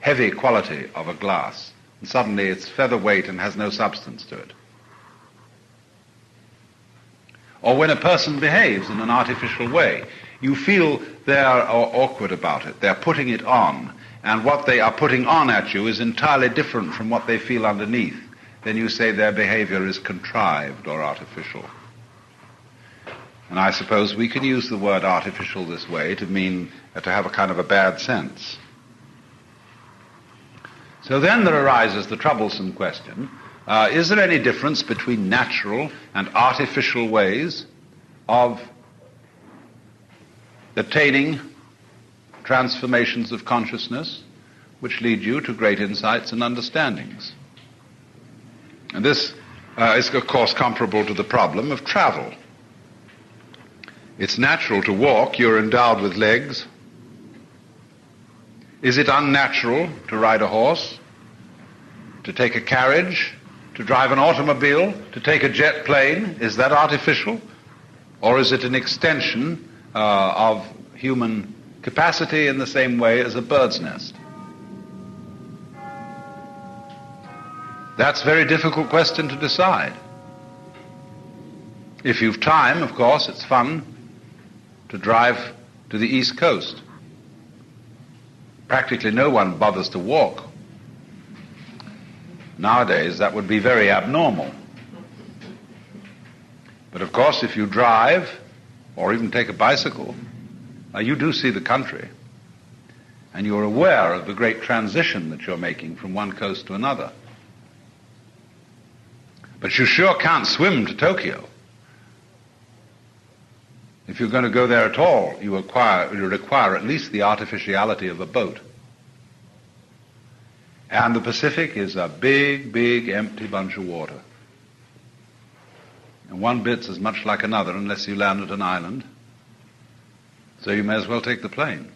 heavy quality of a glass. And suddenly it's featherweight and has no substance to it. Or when a person behaves in an artificial way, you feel they are awkward about it. They're putting it on. And what they are putting on at you is entirely different from what they feel underneath. Then you say their behavior is contrived or artificial. And I suppose we can use the word artificial this way to mean, to have a kind of a bad sense. So then there arises the troublesome question, is there any difference between natural and artificial ways of attaining transformations of consciousness which lead you to great insights and understandings? And this is, of course, comparable to the problem of travel. It's natural to walk. You're endowed with legs. Is it unnatural to ride a horse, to take a carriage, to drive an automobile, to take a jet plane? Is that artificial? Or is it an extension of human capacity in the same way as a bird's nest? That's a very difficult question to decide. If you've time, of course, it's fun to drive to the East Coast. Practically no one bothers to walk. Nowadays, that would be very abnormal. But of course, if you drive, or even take a bicycle, you do see the country. And you're aware of the great transition that you're making from one coast to another. But you sure can't swim to Tokyo. If you're going to go there at all, you require at least the artificiality of a boat. And the Pacific is a big, big, empty bunch of water. And one bit's as much like another unless you land at an island. So you may as well take the plane.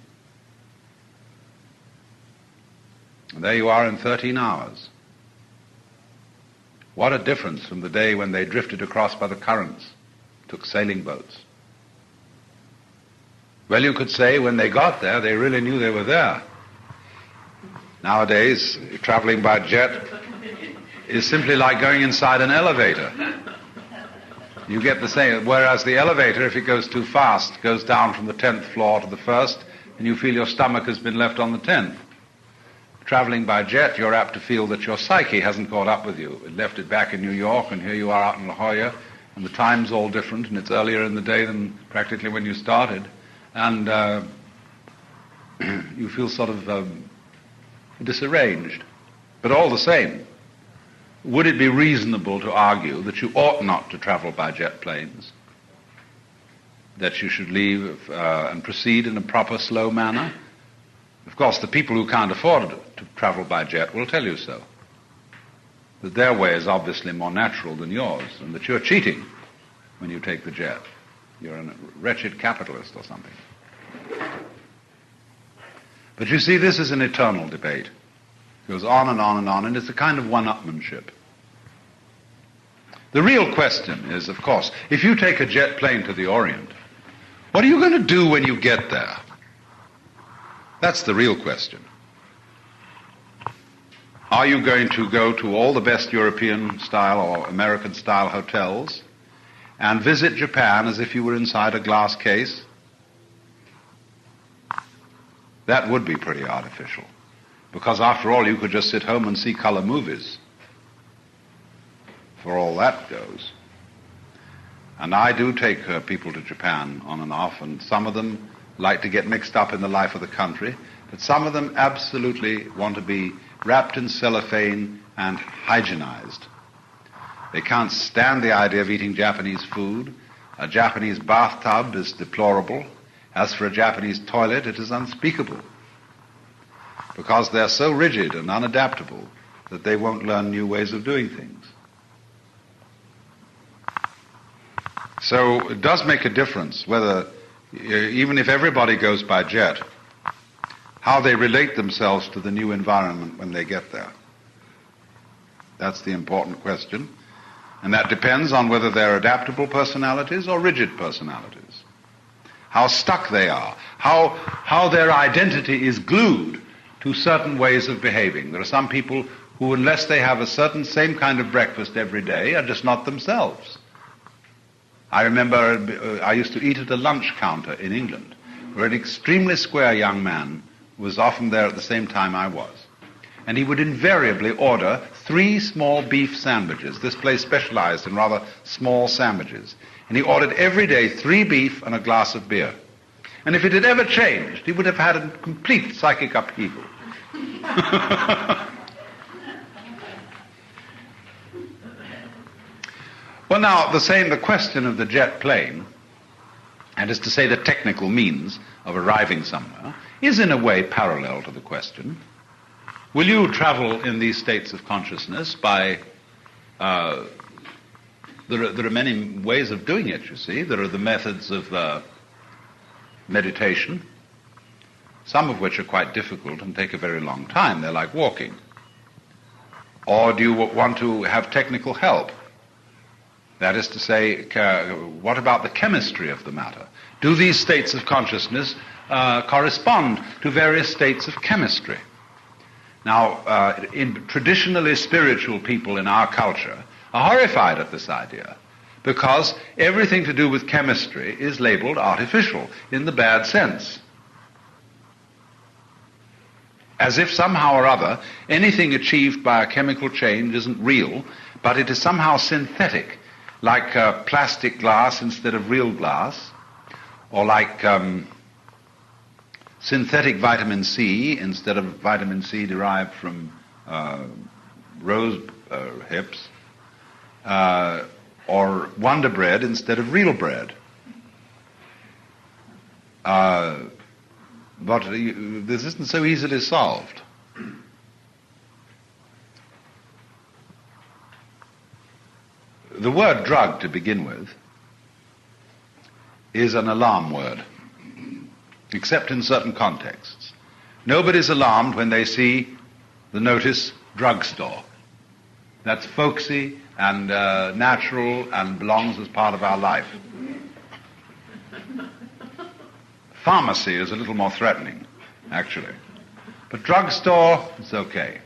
And there you are in 13 hours. What a difference from the day when they drifted across by the currents, took sailing boats. Well, you could say when they got there, they really knew they were there. Nowadays, traveling by jet is simply like going inside an elevator. You get the same, whereas the elevator, if it goes too fast, goes down from the 10th floor to the 1st, and you feel your stomach has been left on the 10th. Traveling by jet, you're apt to feel that your psyche hasn't caught up with you. It left it back in New York, and here you are out in La Jolla, and the time's all different, and it's earlier in the day than practically when you started. And you feel sort of disarranged. But all the same, would it be reasonable to argue that you ought not to travel by jet planes? That you should leave and proceed in a proper, slow manner? Of course, the people who can't afford to travel by jet will tell you so. That their way is obviously more natural than yours, and that you're cheating when you take the jet. You're a wretched capitalist or something. But you see, this is an eternal debate. It goes on and on and on, and it's a kind of one-upmanship. The real question is, of course, if you take a jet plane to the Orient, What are you going to do when you get there? That's the real question. Are you going to go to all the best European-style or American-style hotels and visit Japan as if you were inside a glass case? That would be pretty artificial, because after all, you could just sit home and see color movies, for all that goes. And I do take people to Japan on and off, and some of them like to get mixed up in the life of the country, but some of them absolutely want to be wrapped in cellophane and hygienized. They can't stand the idea of eating Japanese food. A Japanese bathtub is deplorable. As for a Japanese toilet, it is unspeakable, because they're so rigid and unadaptable that they won't learn new ways of doing things. So it does make a difference whether, even if everybody goes by jet, how they relate themselves to the new environment when they get there. That's the important question. And that depends on whether they're adaptable personalities or rigid personalities. How stuck they are, how their identity is glued to certain ways of behaving. There are some people who, unless they have a certain same kind of breakfast every day, are just not themselves. I remember I used to eat at a lunch counter in England, where an extremely square young man was often there at the same time I was. And he would invariably order 3 small beef sandwiches. This place specialized in rather small sandwiches. And he ordered every day 3 beef and a glass of beer. And if it had ever changed, he would have had a complete psychic upheaval. Well, now, the question of the jet plane, and is to say the technical means of arriving somewhere, is in a way parallel to the question, will you travel in these states of consciousness by... There are many ways of doing it, you see. There are the methods of meditation, some of which are quite difficult and take a very long time. They're like walking. Or do you want to have technical help? That is to say, what about the chemistry of the matter? Do these states of consciousness correspond to various states of chemistry? Now, traditionally spiritual people in our culture are horrified at this idea, because everything to do with chemistry is labeled artificial in the bad sense. As if somehow or other anything achieved by a chemical change isn't real, but it is somehow synthetic, like plastic glass instead of real glass, or like synthetic vitamin C instead of vitamin C derived from rose hips, or Wonder Bread instead of real bread. But this isn't so easily solved. The word drug, to begin with, is an alarm word, except in certain contexts. Nobody's alarmed when they see the notice drugstore. That's folksy and natural and belongs as part of our life. Pharmacy is a little more threatening, actually. But drugstore, it's okay.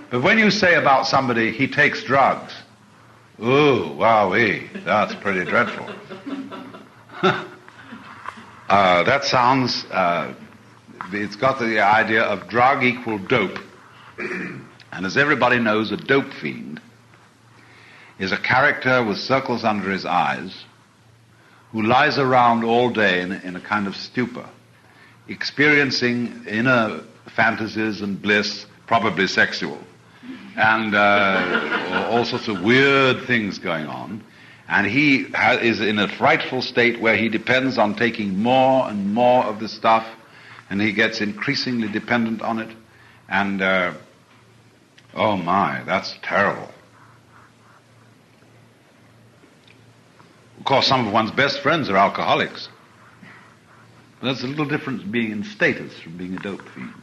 But when you say about somebody, he takes drugs, ooh, wowee, that's pretty dreadful. That sounds, it's got the idea of drug equal dope. And as everybody knows, a dope fiend is a character with circles under his eyes who lies around all day in a kind of stupor, experiencing inner fantasies and bliss, probably sexual, and all sorts of weird things going on. And he is in a frightful state where he depends on taking more and more of the stuff, and he gets increasingly dependent on it. And, oh my, that's terrible. Of course, some of one's best friends are alcoholics. That's a little different being in status from being a dope fiend.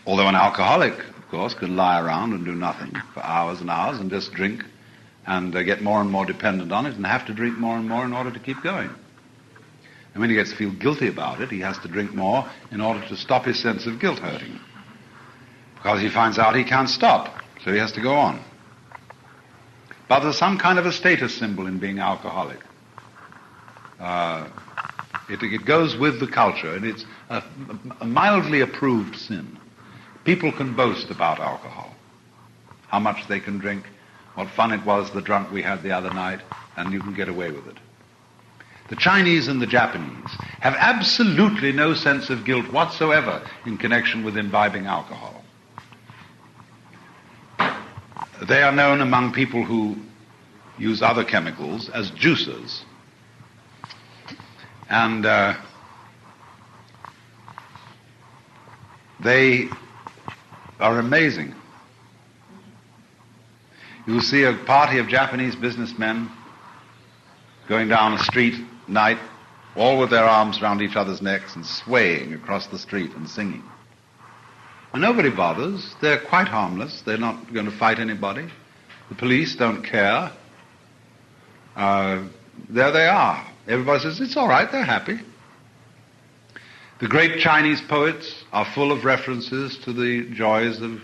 Although an alcoholic, of course, can lie around and do nothing for hours and hours and just drink and get more and more dependent on it and have to drink more and more in order to keep going. And when he gets to feel guilty about it, he has to drink more in order to stop his sense of guilt hurting. Because he finds out he can't stop, so he has to go on. But there's some kind of a status symbol in being alcoholic. It goes with the culture, and it's a mildly approved sin. People can boast about alcohol, how much they can drink, what fun it was, the drunk we had the other night, and you can get away with it. The Chinese and the Japanese have absolutely no sense of guilt whatsoever in connection with imbibing alcohol. They are known among people who use other chemicals as juicers. And they are amazing. You will see a party of Japanese businessmen going down a street at night, all with their arms around each other's necks and swaying across the street and singing. And nobody bothers. They're quite harmless. They're not going to fight anybody. The police don't care. There they are. Everybody says, it's all right, they're happy. The great Chinese poets are full of references to the joys of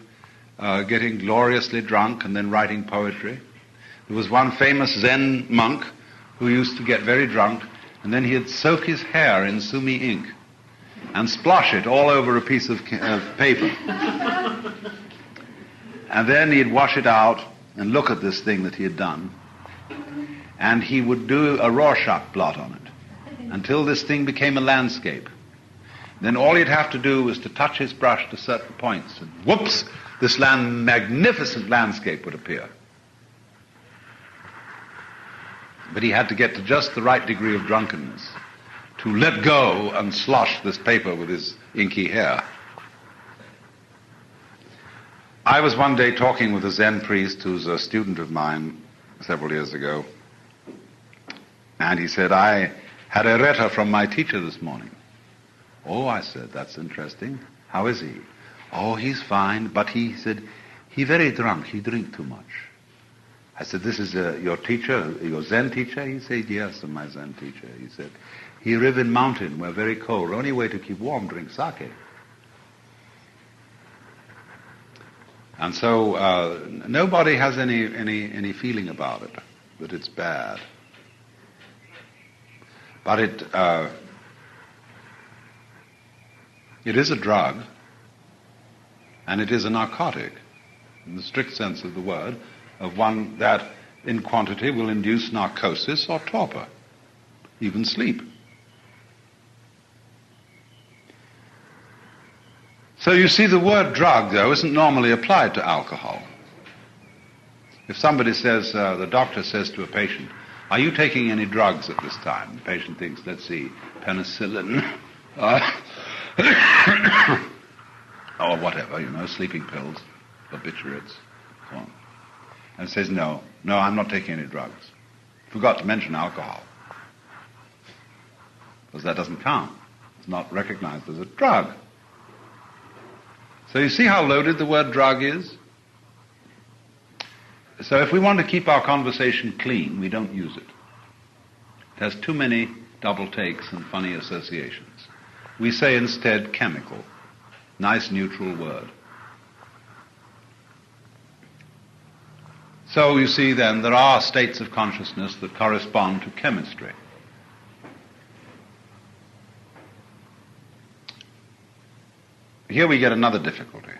getting gloriously drunk and then writing poetry. There was one famous Zen monk who used to get very drunk, and then he'd soak his hair in sumi ink and splosh it all over a piece of paper. And then he'd wash it out and look at this thing that he had done, and he would do a Rorschach blot on it until this thing became a landscape. Then all he'd have to do was to touch his brush to certain points, and whoops, this magnificent landscape would appear. But he had to get to just the right degree of drunkenness to let go and slosh this paper with his inky hair. I was one day talking with a Zen priest who's a student of mine several years ago, and he said, I had a letter from my teacher this morning. Oh, I said, that's interesting. How is he? Oh, he's fine, but he said, he very drunk, he drink too much. I said, this is your teacher, your Zen teacher? He said, yes, my Zen teacher. He said, he live in mountain, we're very cold. Only way to keep warm, drink sake. And so nobody has any feeling about it, that it's bad. But it is a drug, and it is a narcotic, in the strict sense of the word, of one that in quantity will induce narcosis or torpor, even sleep. So you see, the word drug, though, isn't normally applied to alcohol. If somebody says, the doctor says to a patient, are you taking any drugs at this time? The patient thinks, let's see, penicillin, or whatever, sleeping pills, barbiturates, so on. And says, no, I'm not taking any drugs. Forgot to mention alcohol, because that doesn't count. It's not recognized as a drug. So you see how loaded the word drug is? So if we want to keep our conversation clean, we don't use it. It has too many double takes and funny associations. We say instead chemical. Nice neutral word. So you see then, there are states of consciousness that correspond to chemistry. Here we get another difficulty.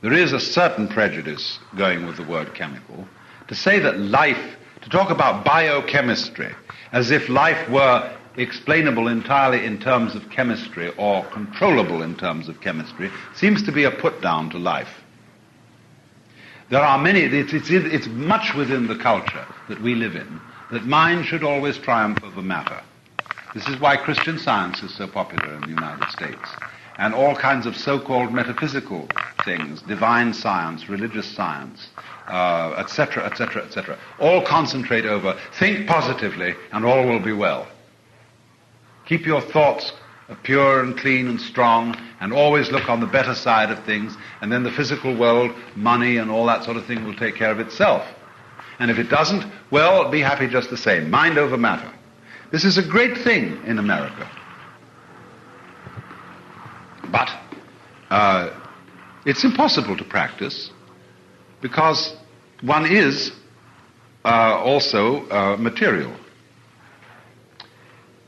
There is a certain prejudice going with the word chemical to say that life, to talk about biochemistry as if life were explainable entirely in terms of chemistry or controllable in terms of chemistry, seems to be a put down to life. There are many, it's much within the culture that we live in that mind should always triumph over matter. This is why Christian Science is so popular in the United States. And all kinds of so-called metaphysical things, divine science, religious science, etc., etc., etc., all concentrate over, think positively and all will be well. Keep your thoughts pure and clean and strong, and always look on the better side of things, and then the physical world, money and all that sort of thing will take care of itself. And if it doesn't, well, be happy just the same. Mind over matter. This is a great thing in America. But it's impossible to practice because one is also material.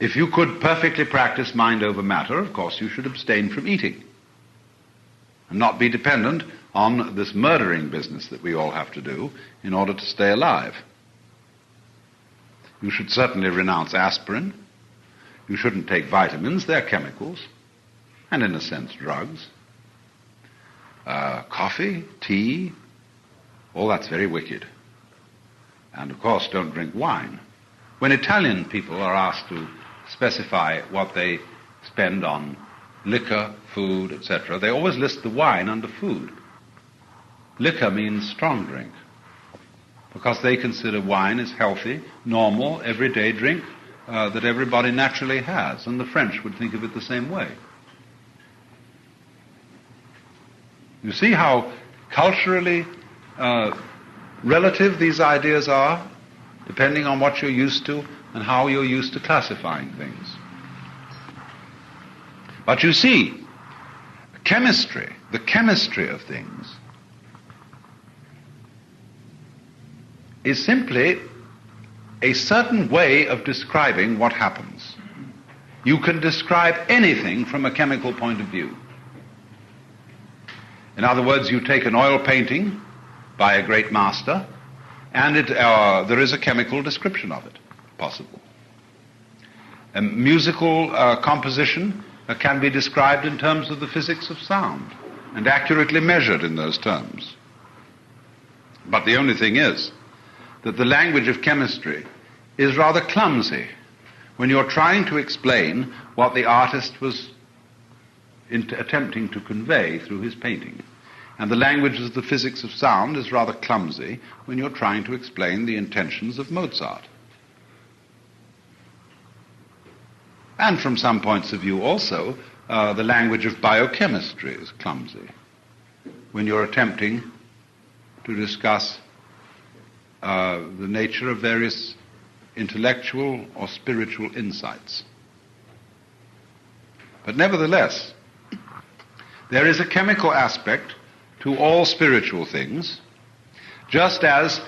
If you could perfectly practice mind over matter, of course you should abstain from eating and not be dependent on this murdering business that we all have to do in order to stay alive. You should certainly renounce aspirin. You shouldn't take vitamins. They're chemicals and, in a sense, drugs. Coffee, tea, all that's very wicked. And, of course, don't drink wine. When Italian people are asked to specify what they spend on liquor, food, etc., they always list the wine under food. Liquor means strong drink, because they consider wine as healthy, normal, everyday drink that everybody naturally has, and the French would think of it the same way. You see how culturally relative these ideas are, depending on what you're used to and how you're used to classifying things. But you see, chemistry, the chemistry of things, is simply a certain way of describing what happens. You can describe anything from a chemical point of view. In other words, you take an oil painting by a great master, and there is a chemical description of it possible. A musical composition can be described in terms of the physics of sound and accurately measured in those terms. But the only thing is that the language of chemistry is rather clumsy when you're trying to explain what the artist was attempting to convey through his painting. And the language of the physics of sound is rather clumsy when you're trying to explain the intentions of Mozart. And from some points of view also, the language of biochemistry is clumsy when you're attempting to discuss the nature of various intellectual or spiritual insights. But nevertheless, there is a chemical aspect to all spiritual things, just as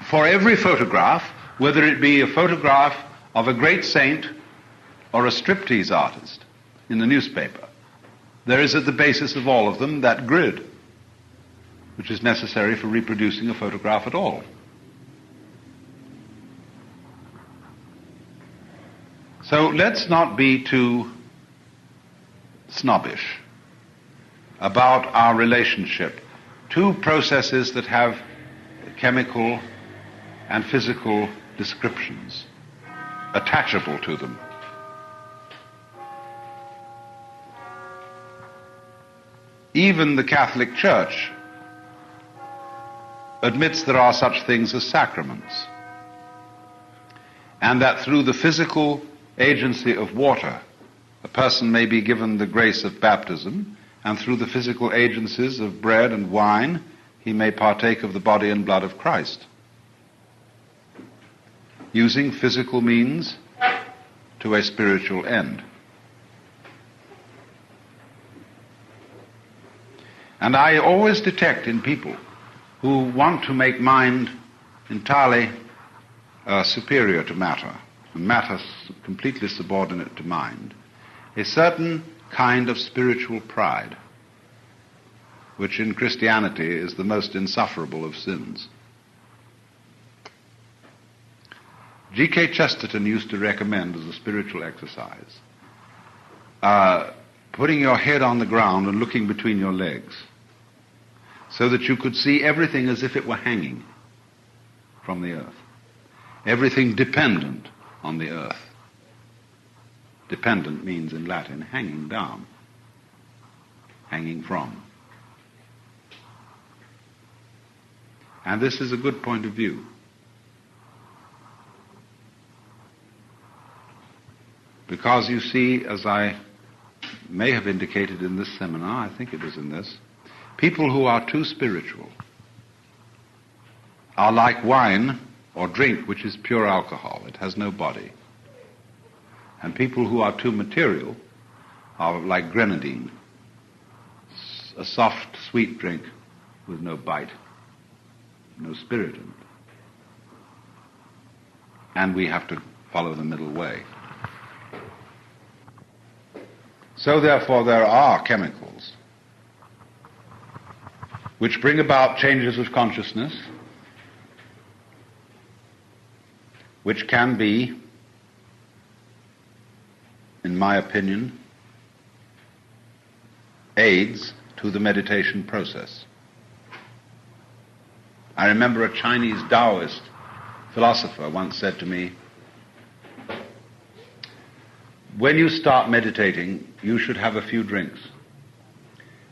for every photograph, whether it be a photograph of a great saint or a striptease artist in the newspaper, there is at the basis of all of them that grid, which is necessary for reproducing a photograph at all. So let's not be too snobbish about our relationship to processes that have chemical and physical descriptions attachable to them. Even the Catholic Church admits there are such things as sacraments, and that through the physical agency of water, a person may be given the grace of baptism, and through the physical agencies of bread and wine, he may partake of the body and blood of Christ, using physical means to a spiritual end. And I always detect in people who want to make mind entirely superior to matter, and matter completely subordinate to mind, a certain kind of spiritual pride, which in Christianity is the most insufferable of sins. G.K. Chesterton used to recommend as a spiritual exercise putting your head on the ground and looking between your legs so that you could see everything as if it were hanging from the earth. Everything dependent on the earth. Dependent means in Latin hanging down, hanging from. And this is a good point of view. Because you see, as I may have indicated in this seminar, I think it was in this, people who are too spiritual are like wine or drink which is pure alcohol. It has no body. And people who are too material are like grenadine, a soft, sweet drink with no bite, no spirit in it. And we have to follow the middle way. So therefore there are chemicals which bring about changes of consciousness, which can be, in my opinion, aids to the meditation process. I remember a Chinese Taoist philosopher once said to me, when you start meditating, you should have a few drinks.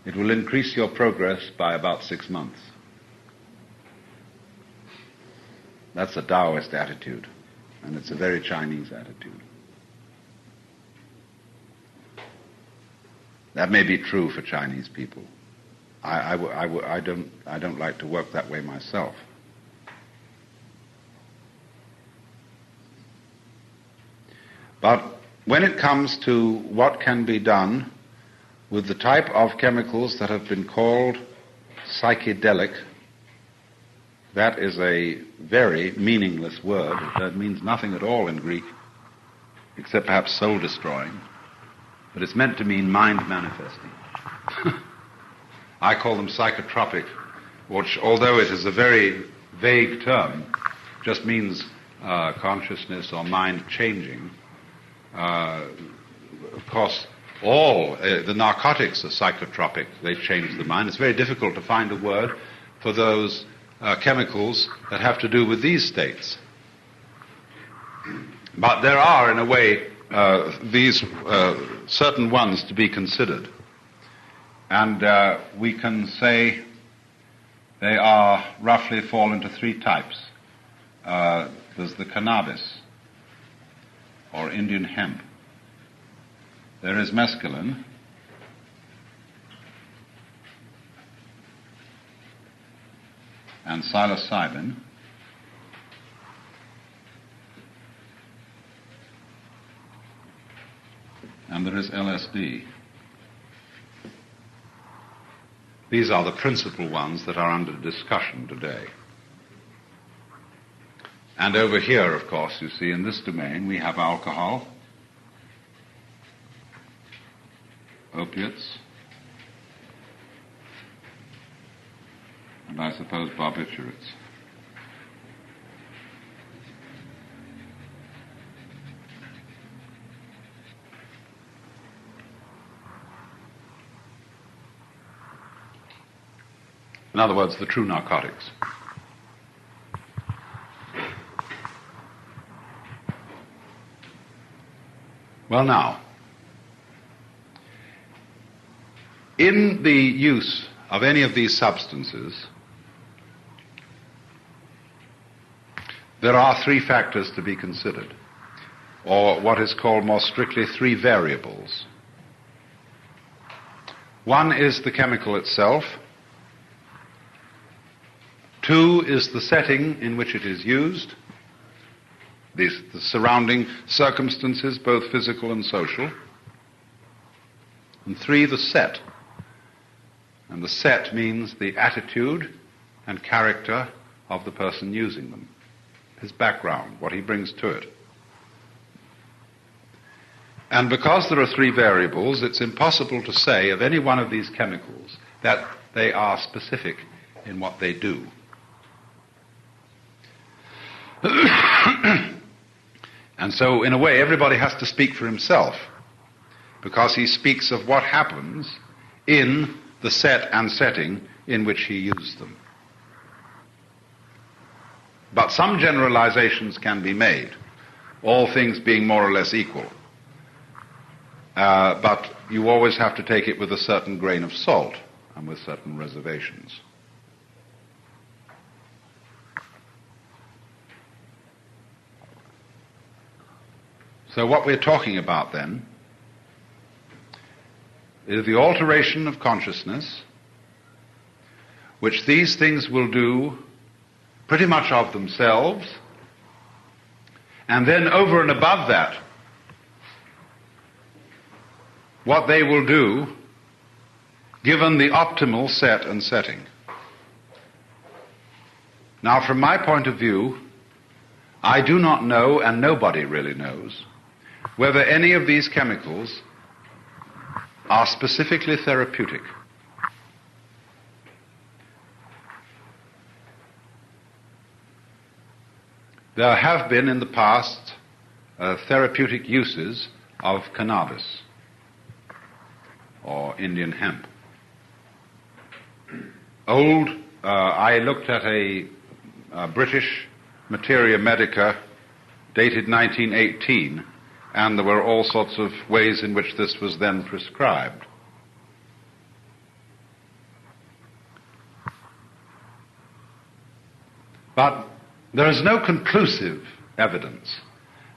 It will increase your progress by about 6 months. That's a Taoist attitude, and it's a very Chinese attitude. That may be true for Chinese people. I don't like to work that way myself. But when it comes to what can be done with the type of chemicals that have been called psychedelic, that is a very meaningless word. That means nothing at all in Greek, except perhaps soul-destroying. But it's meant to mean mind-manifesting. I call them psychotropic, which, although it is a very vague term, just means consciousness or mind changing. Of course, all the narcotics are psychotropic. They change the mind. It's very difficult to find a word for those chemicals that have to do with these states. But there are, in a way, these certain ones to be considered. And we can say they are roughly fall into 3 types. There's the cannabis, or Indian hemp. There is mescaline. And psilocybin. And there is LSD. These are the principal ones that are under discussion today. And over here, of course, you see, in this domain, we have alcohol, opiates, and I suppose barbiturates. In other words, the true narcotics. Well, now, in the use of any of these substances, there are 3 factors to be considered, or what is called more strictly 3 variables. One is the chemical itself. 2 is the setting in which it is used, the surrounding circumstances, both physical and social. And 3, the set. And the set means the attitude and character of the person using them, his background, what he brings to it. And because there are 3 variables, it's impossible to say of any one of these chemicals that they are specific in what they do. And so, in a way, everybody has to speak for himself, because he speaks of what happens in the set and setting in which he used them. But some generalizations can be made, all things being more or less equal. But you always have to take it with a certain grain of salt and with certain reservations. So what we're talking about then is the alteration of consciousness, which these things will do pretty much of themselves, and then over and above that, what they will do given the optimal set and setting. Now, from my point of view, I do not know, and nobody really knows, whether any of these chemicals are specifically therapeutic. There have been in the past therapeutic uses of cannabis or Indian hemp. I looked at a British Materia Medica dated 1918, and there were all sorts of ways in which this was then prescribed. But there is no conclusive evidence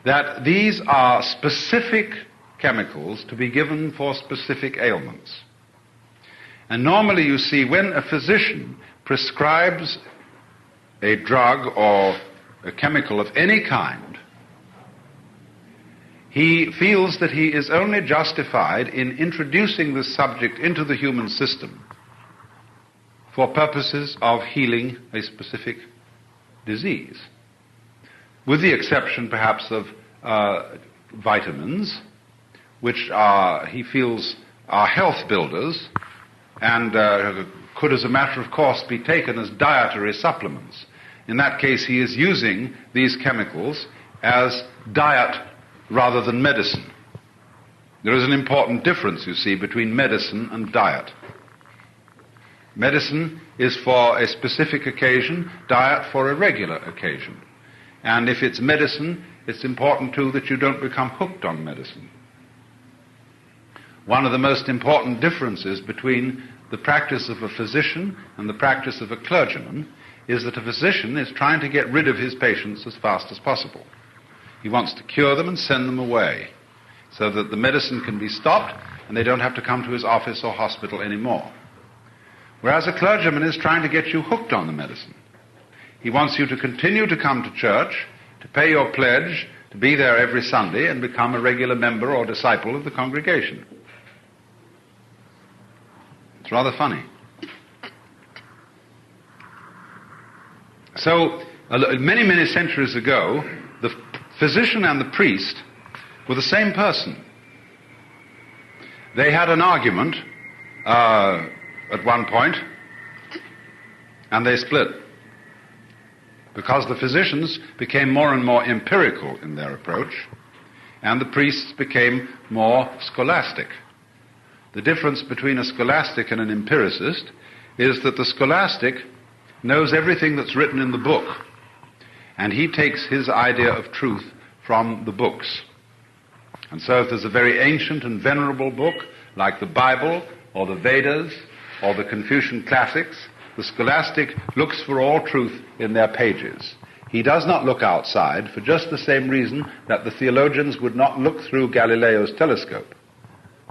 that these are specific chemicals to be given for specific ailments. And normally you see when a physician prescribes a drug or a chemical of any kind, he feels that he is only justified in introducing the subject into the human system for purposes of healing a specific disease, with the exception perhaps of vitamins, which he feels are health builders and could as a matter of course be taken as dietary supplements. In that case, he is using these chemicals as diet rather than medicine. There is an important difference, you see, between medicine and diet. Medicine is for a specific occasion, diet for a regular occasion. And if it's medicine, it's important too that you don't become hooked on medicine. One of the most important differences between the practice of a physician and the practice of a clergyman is that a physician is trying to get rid of his patients as fast as possible. He wants to cure them and send them away so that the medicine can be stopped and they don't have to come to his office or hospital anymore. Whereas a clergyman is trying to get you hooked on the medicine. He wants you to continue to come to church, to pay your pledge, to be there every Sunday and become a regular member or disciple of the congregation. It's rather funny. So, many, many centuries ago, the physician and the priest were the same person. They had an argument at one point, and they split, because the physicians became more and more empirical in their approach, and the priests became more scholastic. The difference between a scholastic and an empiricist is that the scholastic knows everything that's written in the book, and he takes his idea of truth from the books. And so if there's a very ancient and venerable book, like the Bible, or the Vedas, or the Confucian classics, the scholastic looks for all truth in their pages. He does not look outside for just the same reason that the theologians would not look through Galileo's telescope,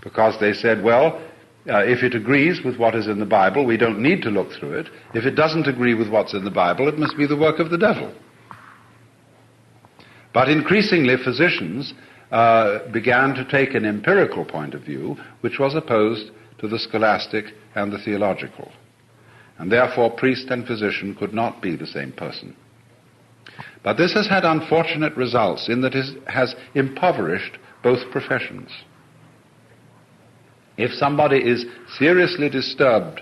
because they said, well, if it agrees with what is in the Bible, we don't need to look through it. If it doesn't agree with what's in the Bible, it must be the work of the devil. But increasingly, physicians began to take an empirical point of view, which was opposed to the scholastic and the theological. And therefore, priest and physician could not be the same person. But this has had unfortunate results in that it has impoverished both professions. If somebody is seriously disturbed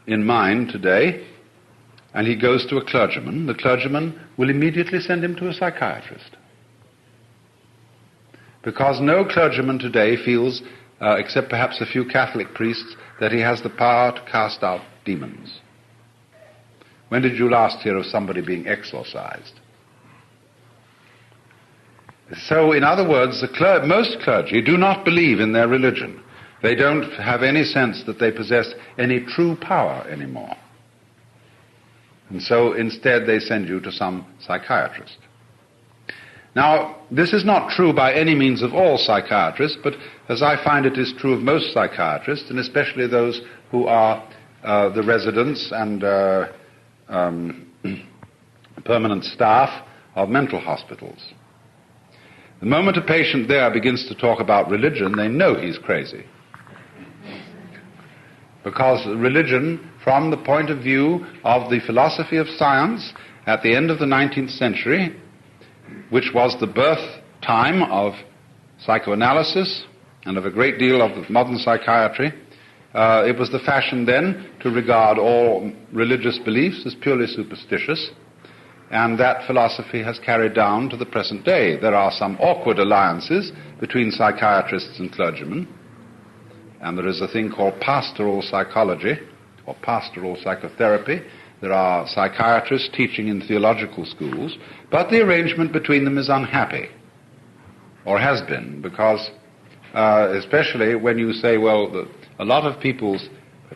in mind today, and he goes to a clergyman, the clergyman will immediately send him to a psychiatrist. Because no clergyman today feels, except perhaps a few Catholic priests, that he has the power to cast out demons. When did you last hear of somebody being exorcised? So, in other words, most clergy do not believe in their religion. They don't have any sense that they possess any true power anymore. And so instead they send you to some psychiatrist. Now, this is not true by any means of all psychiatrists, but as I find it is true of most psychiatrists, and especially those who are the residents and permanent staff of mental hospitals. The moment a patient there begins to talk about religion, they know he's crazy. because religion, from the point of view of the philosophy of science at the end of the 19th century, which was the birth time of psychoanalysis and of a great deal of modern psychiatry, it was the fashion then to regard all religious beliefs as purely superstitious, and that philosophy has carried down to the present day. There are some awkward alliances between psychiatrists and clergymen, and there is a thing called pastoral psychology or pastoral psychotherapy. There are psychiatrists teaching in theological schools, but the arrangement between them is unhappy, or has been, because especially when you say, well, a lot of people's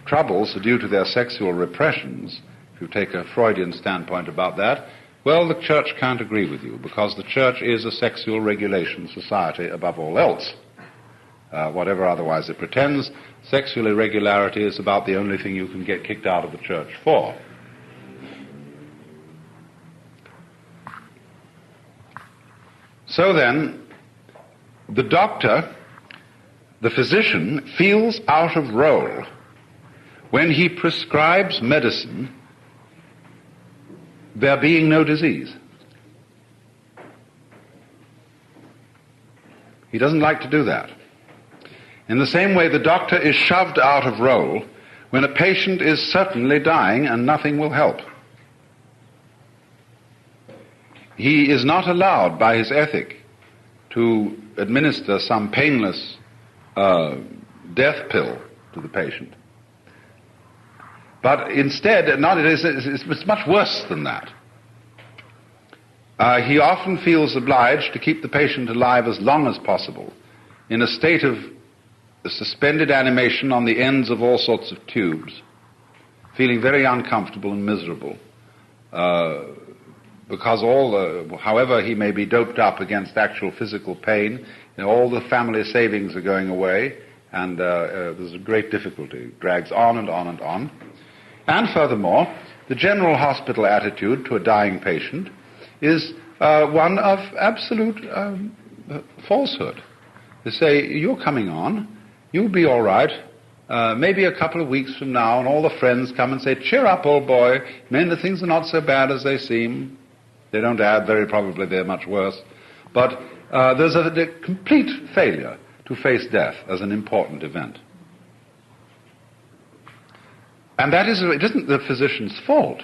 troubles are due to their sexual repressions, if you take a Freudian standpoint about that, well, the church can't agree with you, because the church is a sexual regulation society above all else. Whatever otherwise it pretends, sexual irregularity is about the only thing you can get kicked out of the church for. So then, the doctor, the physician, feels out of role when he prescribes medicine there being no disease. He doesn't like to do that. In the same way, the doctor is shoved out of role when a patient is certainly dying and nothing will help. He is not allowed by his ethic to administer some painless death pill to the patient. But instead, it's much worse than that. He often feels obliged to keep the patient alive as long as possible in a state of suspended animation on the ends of all sorts of tubes, feeling very uncomfortable and miserable, because however he may be doped up against actual physical pain, all the family savings are going away, and there's a great difficulty. It drags on and on and on. And furthermore, the general hospital attitude to a dying patient is one of absolute falsehood. They say, you're coming on, you'll be all right, maybe a couple of weeks from now, and all the friends come and say, cheer up, old boy, things are not so bad as they seem. They don't add, very probably they're much worse. But there's a complete failure to face death as an important event. And it isn't the physician's fault.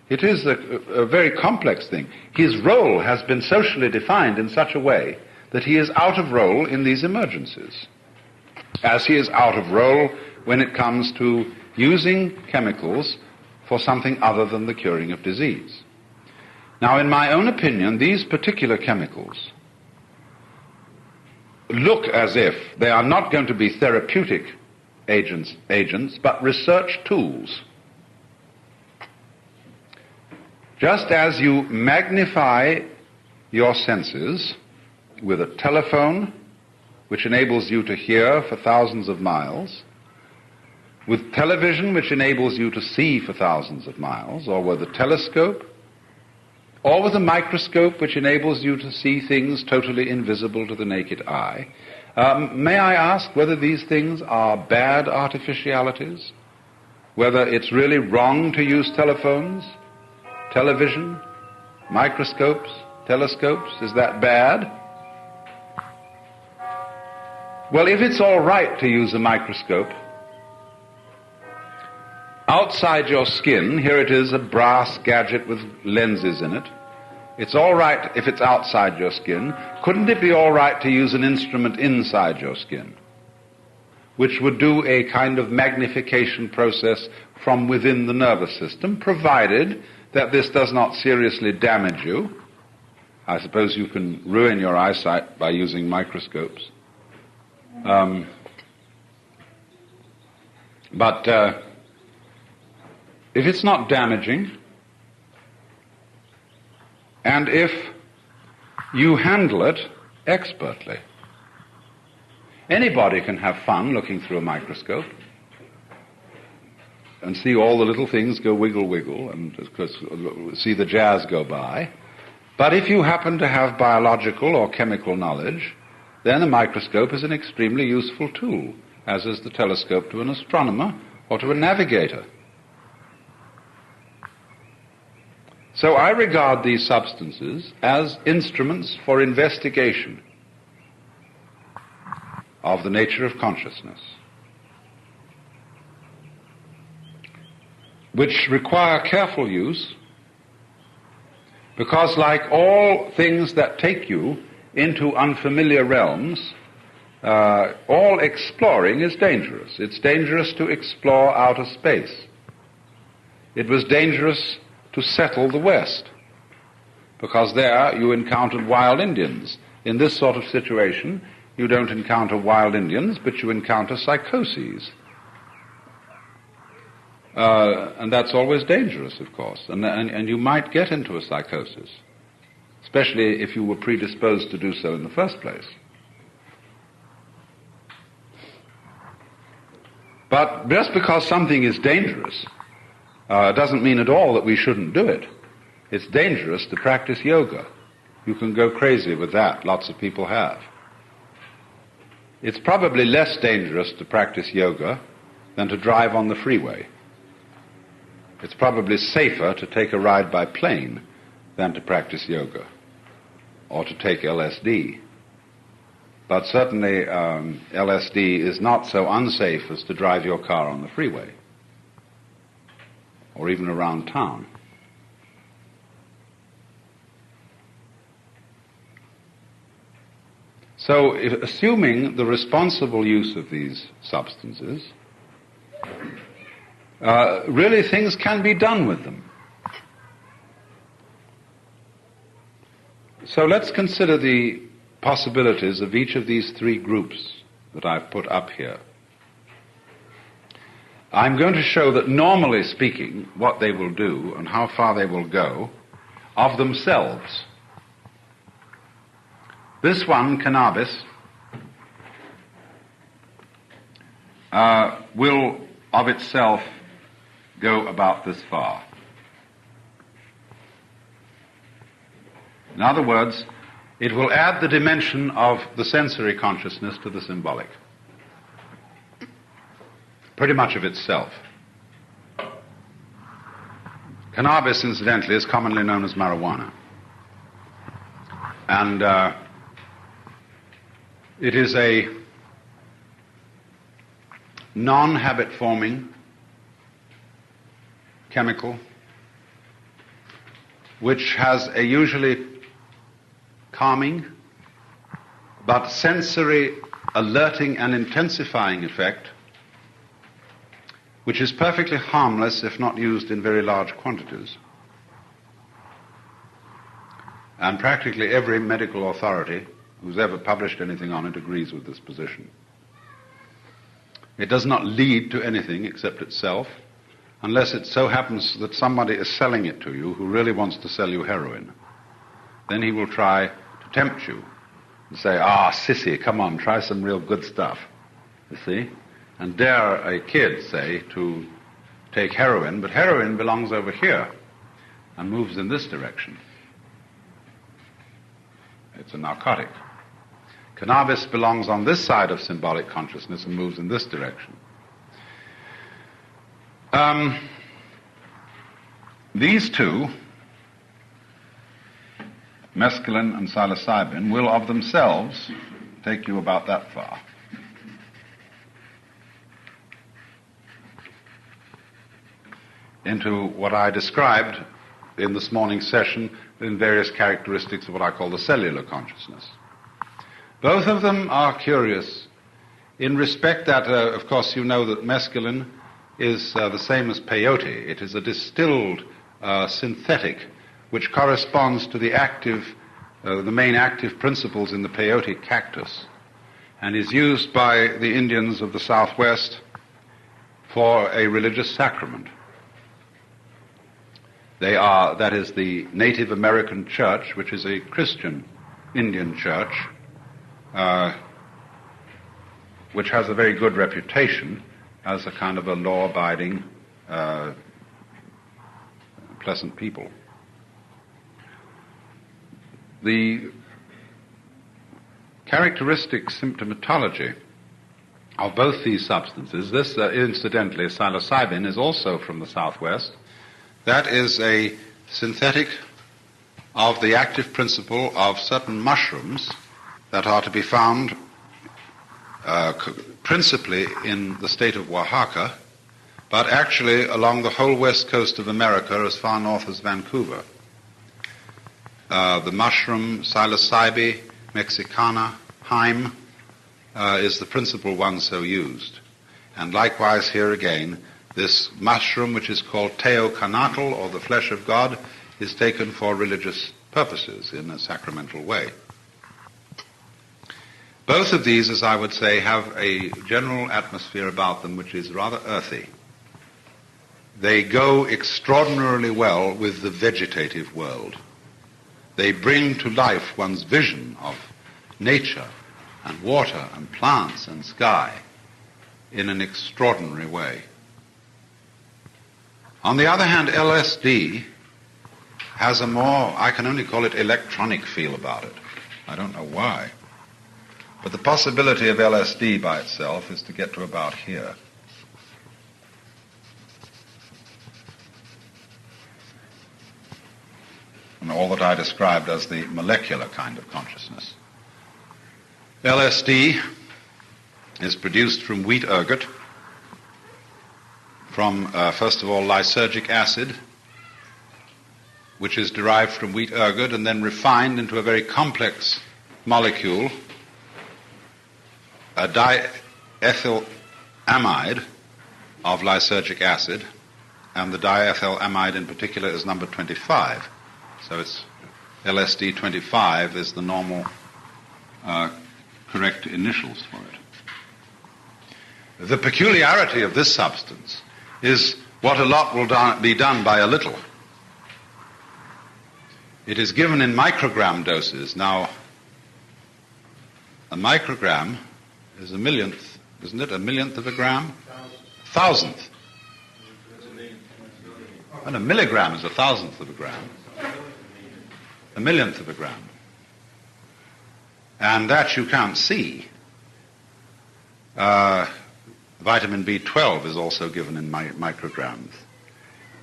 It is a very complex thing. His role has been socially defined in such a way that he is out of role in these emergencies, as he is out of role when it comes to using chemicals for something other than the curing of disease. Now, in my own opinion, these particular chemicals look as if they are not going to be therapeutic agents, but research tools. Just as you magnify your senses with a telephone, which enables you to hear for thousands of miles, with television, which enables you to see for thousands of miles, or with a telescope, or with a microscope, which enables you to see things totally invisible to the naked eye. May I ask whether these things are bad artificialities? Whether it's really wrong to use telephones, television, microscopes, telescopes? Is that bad? Well, if it's all right to use a microscope, outside your skin, here it is, a brass gadget with lenses in it. It's all right if it's outside your skin. Couldn't it be all right to use an instrument inside your skin, which would do a kind of magnification process from within the nervous system, provided that this does not seriously damage you? I suppose you can ruin your eyesight by using microscopes. But if it's not damaging, and if you handle it expertly, anybody can have fun looking through a microscope and see all the little things go wiggle, wiggle, and of course see the jazz go by. But if you happen to have biological or chemical knowledge, then a microscope is an extremely useful tool, as is the telescope to an astronomer, or to a navigator. So I regard these substances as instruments for investigation of the nature of consciousness, which require careful use, because like all things that take you into unfamiliar realms, all exploring is dangerous. It's dangerous to explore outer space. It was dangerous to settle the West, because there you encountered wild Indians. In this sort of situation, you don't encounter wild Indians, but you encounter psychoses. And that's always dangerous, of course. And you might get into a psychosis, especially if you were predisposed to do so in the first place. But just because something is dangerous doesn't mean at all that we shouldn't do it. It's dangerous to practice yoga. You can go crazy with that. Lots of people have. It's probably less dangerous to practice yoga than to drive on the freeway. It's probably safer to take a ride by plane than to practice yoga or to take LSD. But certainly LSD is not so unsafe as to drive your car on the freeway or even around town. So, assuming the responsible use of these substances, really things can be done with them. So let's consider the possibilities of each of these three groups that I've put up here. I'm going to show that normally speaking, what they will do and how far they will go of themselves. This one, cannabis, will of itself go about this far. In other words, it will add the dimension of the sensory consciousness to the symbolic. Pretty much of itself. Cannabis, incidentally, is commonly known as marijuana. And it is a non-habit-forming chemical which has a usually calming but sensory alerting and intensifying effect, which is perfectly harmless if not used in very large quantities. And practically every medical authority who's ever published anything on it agrees with this position. It does not lead to anything except itself, unless it so happens that somebody is selling it to you who really wants to sell you heroin. Then he will try to tempt you and say, sissy, come on, try some real good stuff, you see? And dare a kid, say, to take heroin, but heroin belongs over here and moves in this direction. It's a narcotic. Cannabis belongs on this side of symbolic consciousness and moves in this direction. These two, mescaline and psilocybin, will of themselves take you about that far. Into what I described in this morning's session in various characteristics of what I call the cellular consciousness. Both of them are curious in respect that, of course, you know that mescaline is the same as peyote. It is a distilled synthetic which corresponds to the main active principles in the peyote cactus and is used by the Indians of the Southwest for a religious sacrament. That is the Native American Church, which is a Christian Indian church, which has a very good reputation as a kind of a law-abiding, pleasant people. The characteristic symptomatology of both these substances. This, incidentally, psilocybin is also from the southwest. That is a synthetic of the active principle of certain mushrooms that are to be found principally in the state of Oaxaca, but actually along the whole west coast of America as far north as Vancouver. The mushroom psilocybe mexicana, Haim, is the principal one so used. And likewise here again, this mushroom, which is called teocanatl, or the flesh of God, is taken for religious purposes in a sacramental way. Both of these, as I would say, have a general atmosphere about them which is rather earthy. They go extraordinarily well with the vegetative world. They bring to life one's vision of nature and water and plants and sky in an extraordinary way. On the other hand, LSD has a more, I can only call it electronic feel about it. I don't know why. But the possibility of LSD by itself is to get to about here. And all that I described as the molecular kind of consciousness. LSD is produced from wheat ergot, from, first of all, lysergic acid, which is derived from wheat ergot and then refined into a very complex molecule, a diethyl amide of lysergic acid, and the diethyl amide in particular is number 25. So it's LSD 25 is the normal correct initials for it. The peculiarity of this substance is what a lot will be done by a little. It is given in microgram doses. Now, a microgram is a millionth, isn't it? A millionth of a gram? Thousandth. And a milligram is a thousandth of a gram. A millionth of a gram. And that you can't see. Vitamin B12 is also given in micrograms.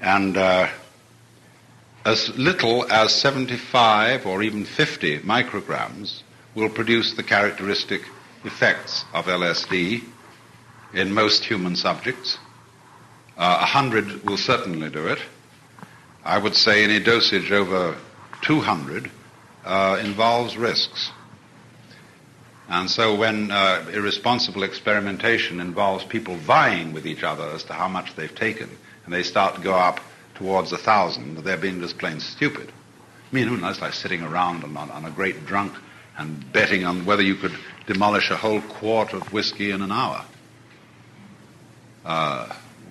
And as little as 75 or even 50 micrograms will produce the characteristic effects of LSD in most human subjects. 100 will certainly do it. I would say any dosage over 200 involves risks. And so when irresponsible experimentation involves people vying with each other as to how much they've taken, and they start to go up towards 1,000, they're being just plain stupid. I mean, it's like sitting around on a great drunk and betting on whether you could demolish a whole quart of whiskey in an hour.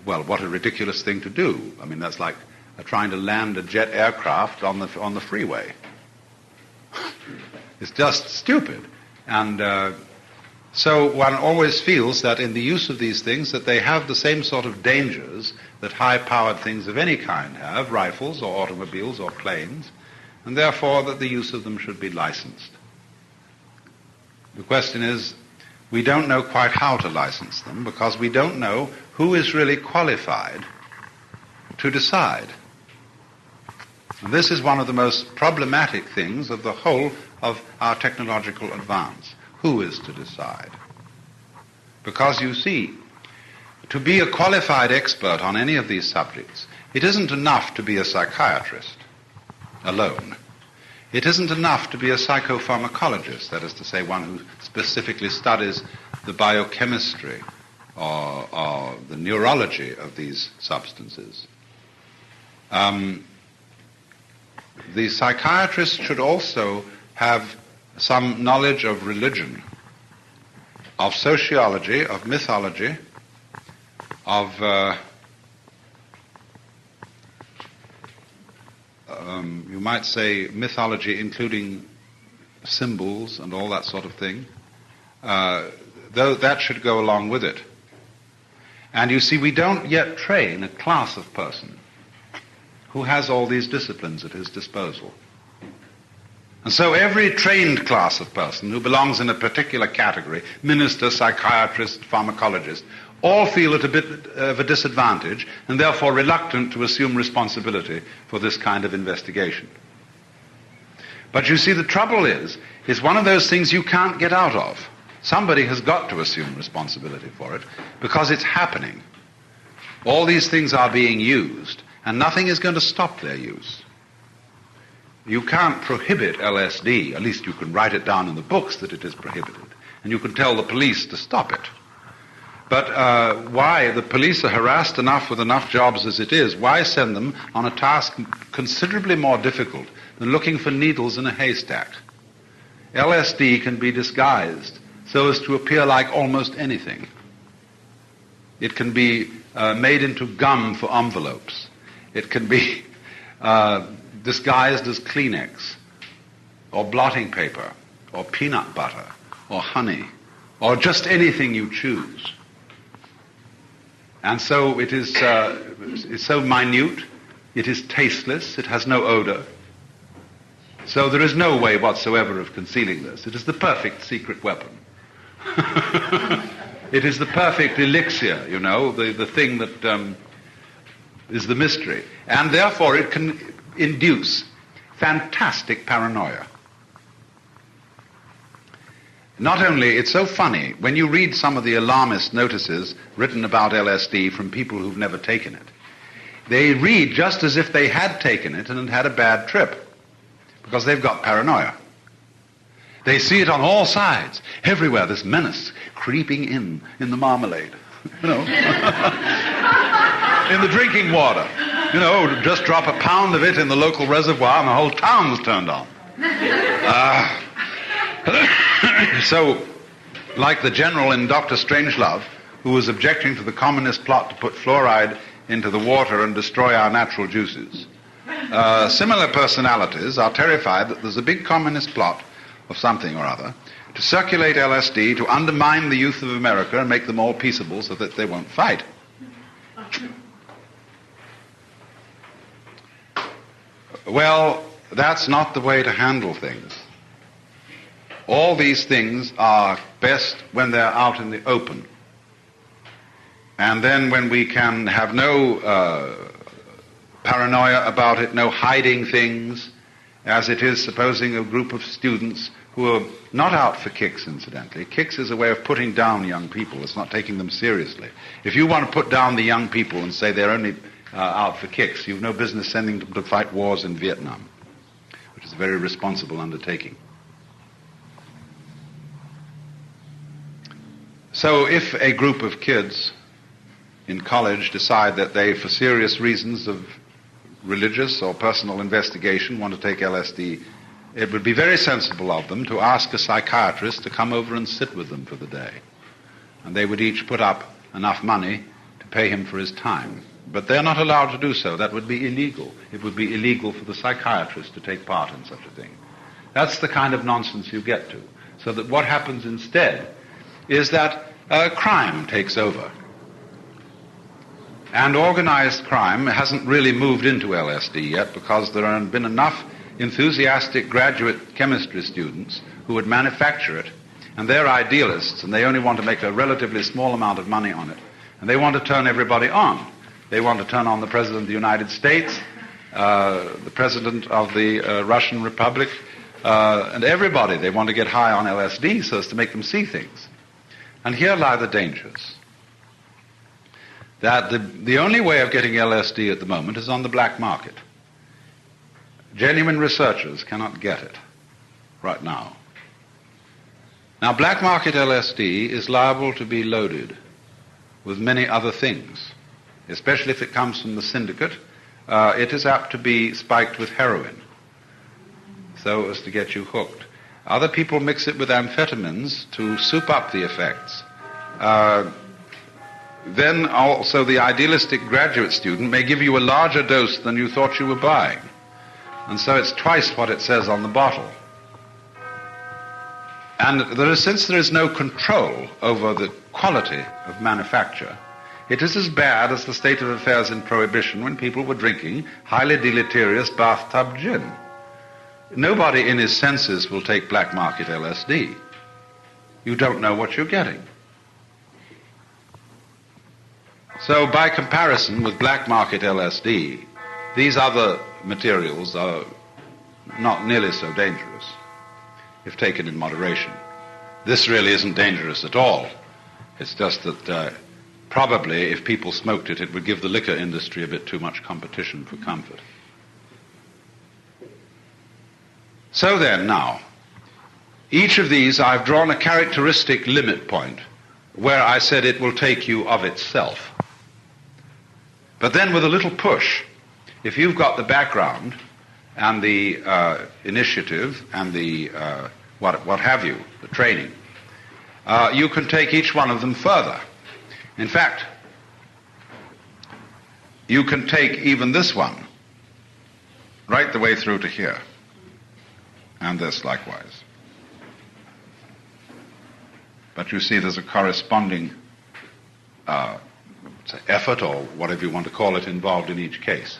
Well, what a ridiculous thing to do. I mean, that's like trying to land a jet aircraft on the freeway. It's just stupid. And so one always feels that in the use of these things that they have the same sort of dangers that high-powered things of any kind have, rifles or automobiles or planes, and therefore that the use of them should be licensed. The question is, we don't know quite how to license them because we don't know who is really qualified to decide. And this is one of the most problematic things of the whole of our technological advance. Who is to decide? Because you see, to be a qualified expert on any of these subjects, it isn't enough to be a psychiatrist alone. It isn't enough to be a psychopharmacologist, that is to say, one who specifically studies the biochemistry or the neurology of these substances. The psychiatrist should also have some knowledge of religion, of sociology, of mythology, of you might say mythology including symbols and all that sort of thing, though that should go along with it. And you see, we don't yet train a class of person who has all these disciplines at his disposal. And so every trained class of person who belongs in a particular category, minister, psychiatrist, pharmacologist, all feel at a bit of a disadvantage and therefore reluctant to assume responsibility for this kind of investigation. But you see, the trouble is one of those things you can't get out of. Somebody has got to assume responsibility for it because it's happening. All these things are being used, and nothing is going to stop their use. You can't prohibit LSD, at least you can write it down in the books that it is prohibited, and you can tell the police to stop it. But why? The police are harassed enough with enough jobs as it is. Why send them on a task considerably more difficult than looking for needles in a haystack? LSD can be disguised so as to appear like almost anything. It can be made into gum for envelopes. It can be disguised as Kleenex, or blotting paper, or peanut butter, or honey, or just anything you choose. And so it is it's so minute, it is tasteless, it has no odor. So there is no way whatsoever of concealing this. It is the perfect secret weapon. It is the perfect elixir, you know, the thing that is the mystery. And therefore it can induce fantastic paranoia. Not only, it's so funny, when you read some of the alarmist notices written about LSD from people who've never taken it, they read just as if they had taken it and had a bad trip, because they've got paranoia. They see it on all sides, everywhere, this menace creeping in the marmalade, you know, in the drinking water. You know, just drop a pound of it in the local reservoir and the whole town's turned on. So, like the general in Dr. Strangelove, who was objecting to the communist plot to put fluoride into the water and destroy our natural juices, similar personalities are terrified that there's a big communist plot of something or other to circulate LSD to undermine the youth of America and make them all peaceable so that they won't fight. Well, that's not the way to handle things. All these things are best when they're out in the open. And then when we can have no paranoia about it, no hiding things, as it is supposing a group of students who are not out for kicks, incidentally. Kicks is a way of putting down young people. It's not taking them seriously. If you want to put down the young people and say they're only out for kicks, you've no business sending them to fight wars in Vietnam, which is a very responsible undertaking. So if a group of kids in college decide that they, for serious reasons of religious or personal investigation, want to take LSD, it would be very sensible of them to ask a psychiatrist to come over and sit with them for the day. And they would each put up enough money to pay him for his time. But they're not allowed to do so. That would be illegal. It would be illegal for the psychiatrist to take part in such a thing. That's the kind of nonsense you get to. So that what happens instead is that crime takes over. And organized crime hasn't really moved into LSD yet because there have been enough enthusiastic graduate chemistry students who would manufacture it, and they're idealists, and they only want to make a relatively small amount of money on it, and they want to turn everybody on. They want to turn on the President of the United States, the President of the Russian Republic, and everybody. They want to get high on LSD so as to make them see things. And here lie the dangers. That the only way of getting LSD at the moment is on the black market. Genuine researchers cannot get it right now. Now, black market LSD is liable to be loaded with many other things, especially if it comes from the syndicate. It is apt to be spiked with heroin, so as to get you hooked. Other people mix it with amphetamines to soup up the effects. Then also the idealistic graduate student may give you a larger dose than you thought you were buying. And so it's twice what it says on the bottle. And since there is no control over the quality of manufacture, it is as bad as the state of affairs in Prohibition when people were drinking highly deleterious bathtub gin. Nobody in his senses will take black market LSD. You don't know what you're getting. So by comparison with black market LSD, these other materials are not nearly so dangerous if taken in moderation. This really isn't dangerous at all. It's just that probably if people smoked it, it would give the liquor industry a bit too much competition for comfort. So then now, each of these I've drawn a characteristic limit point where I said it will take you of itself. But then with a little push, if you've got the background and the initiative and the what have you, the training, you can take each one of them further. In fact, you can take even this one right the way through to here, and this likewise. But you see there's a corresponding effort, or whatever you want to call it, involved in each case.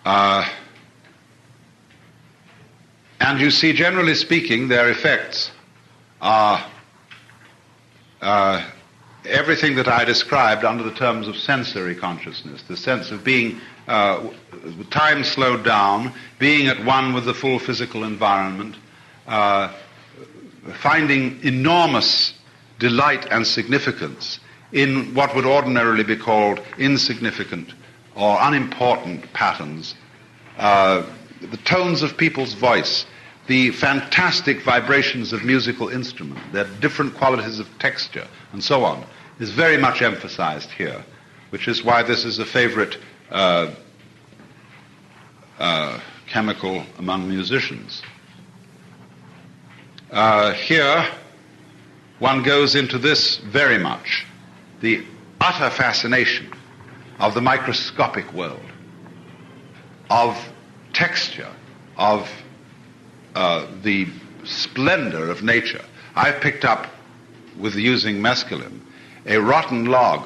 And you see, generally speaking, their effects are everything that I described under the terms of sensory consciousness, the sense of being time slowed down, being at one with the full physical environment, finding enormous delight and significance in what would ordinarily be called insignificant or unimportant patterns, the tones of people's voice, the fantastic vibrations of musical instruments, their different qualities of texture, and so on, is very much emphasized here, which is why this is a favorite chemical among musicians. Here, one goes into this very much, the utter fascination of the microscopic world, of texture, of the splendor of nature. I've picked up, with using mescaline, a rotten log,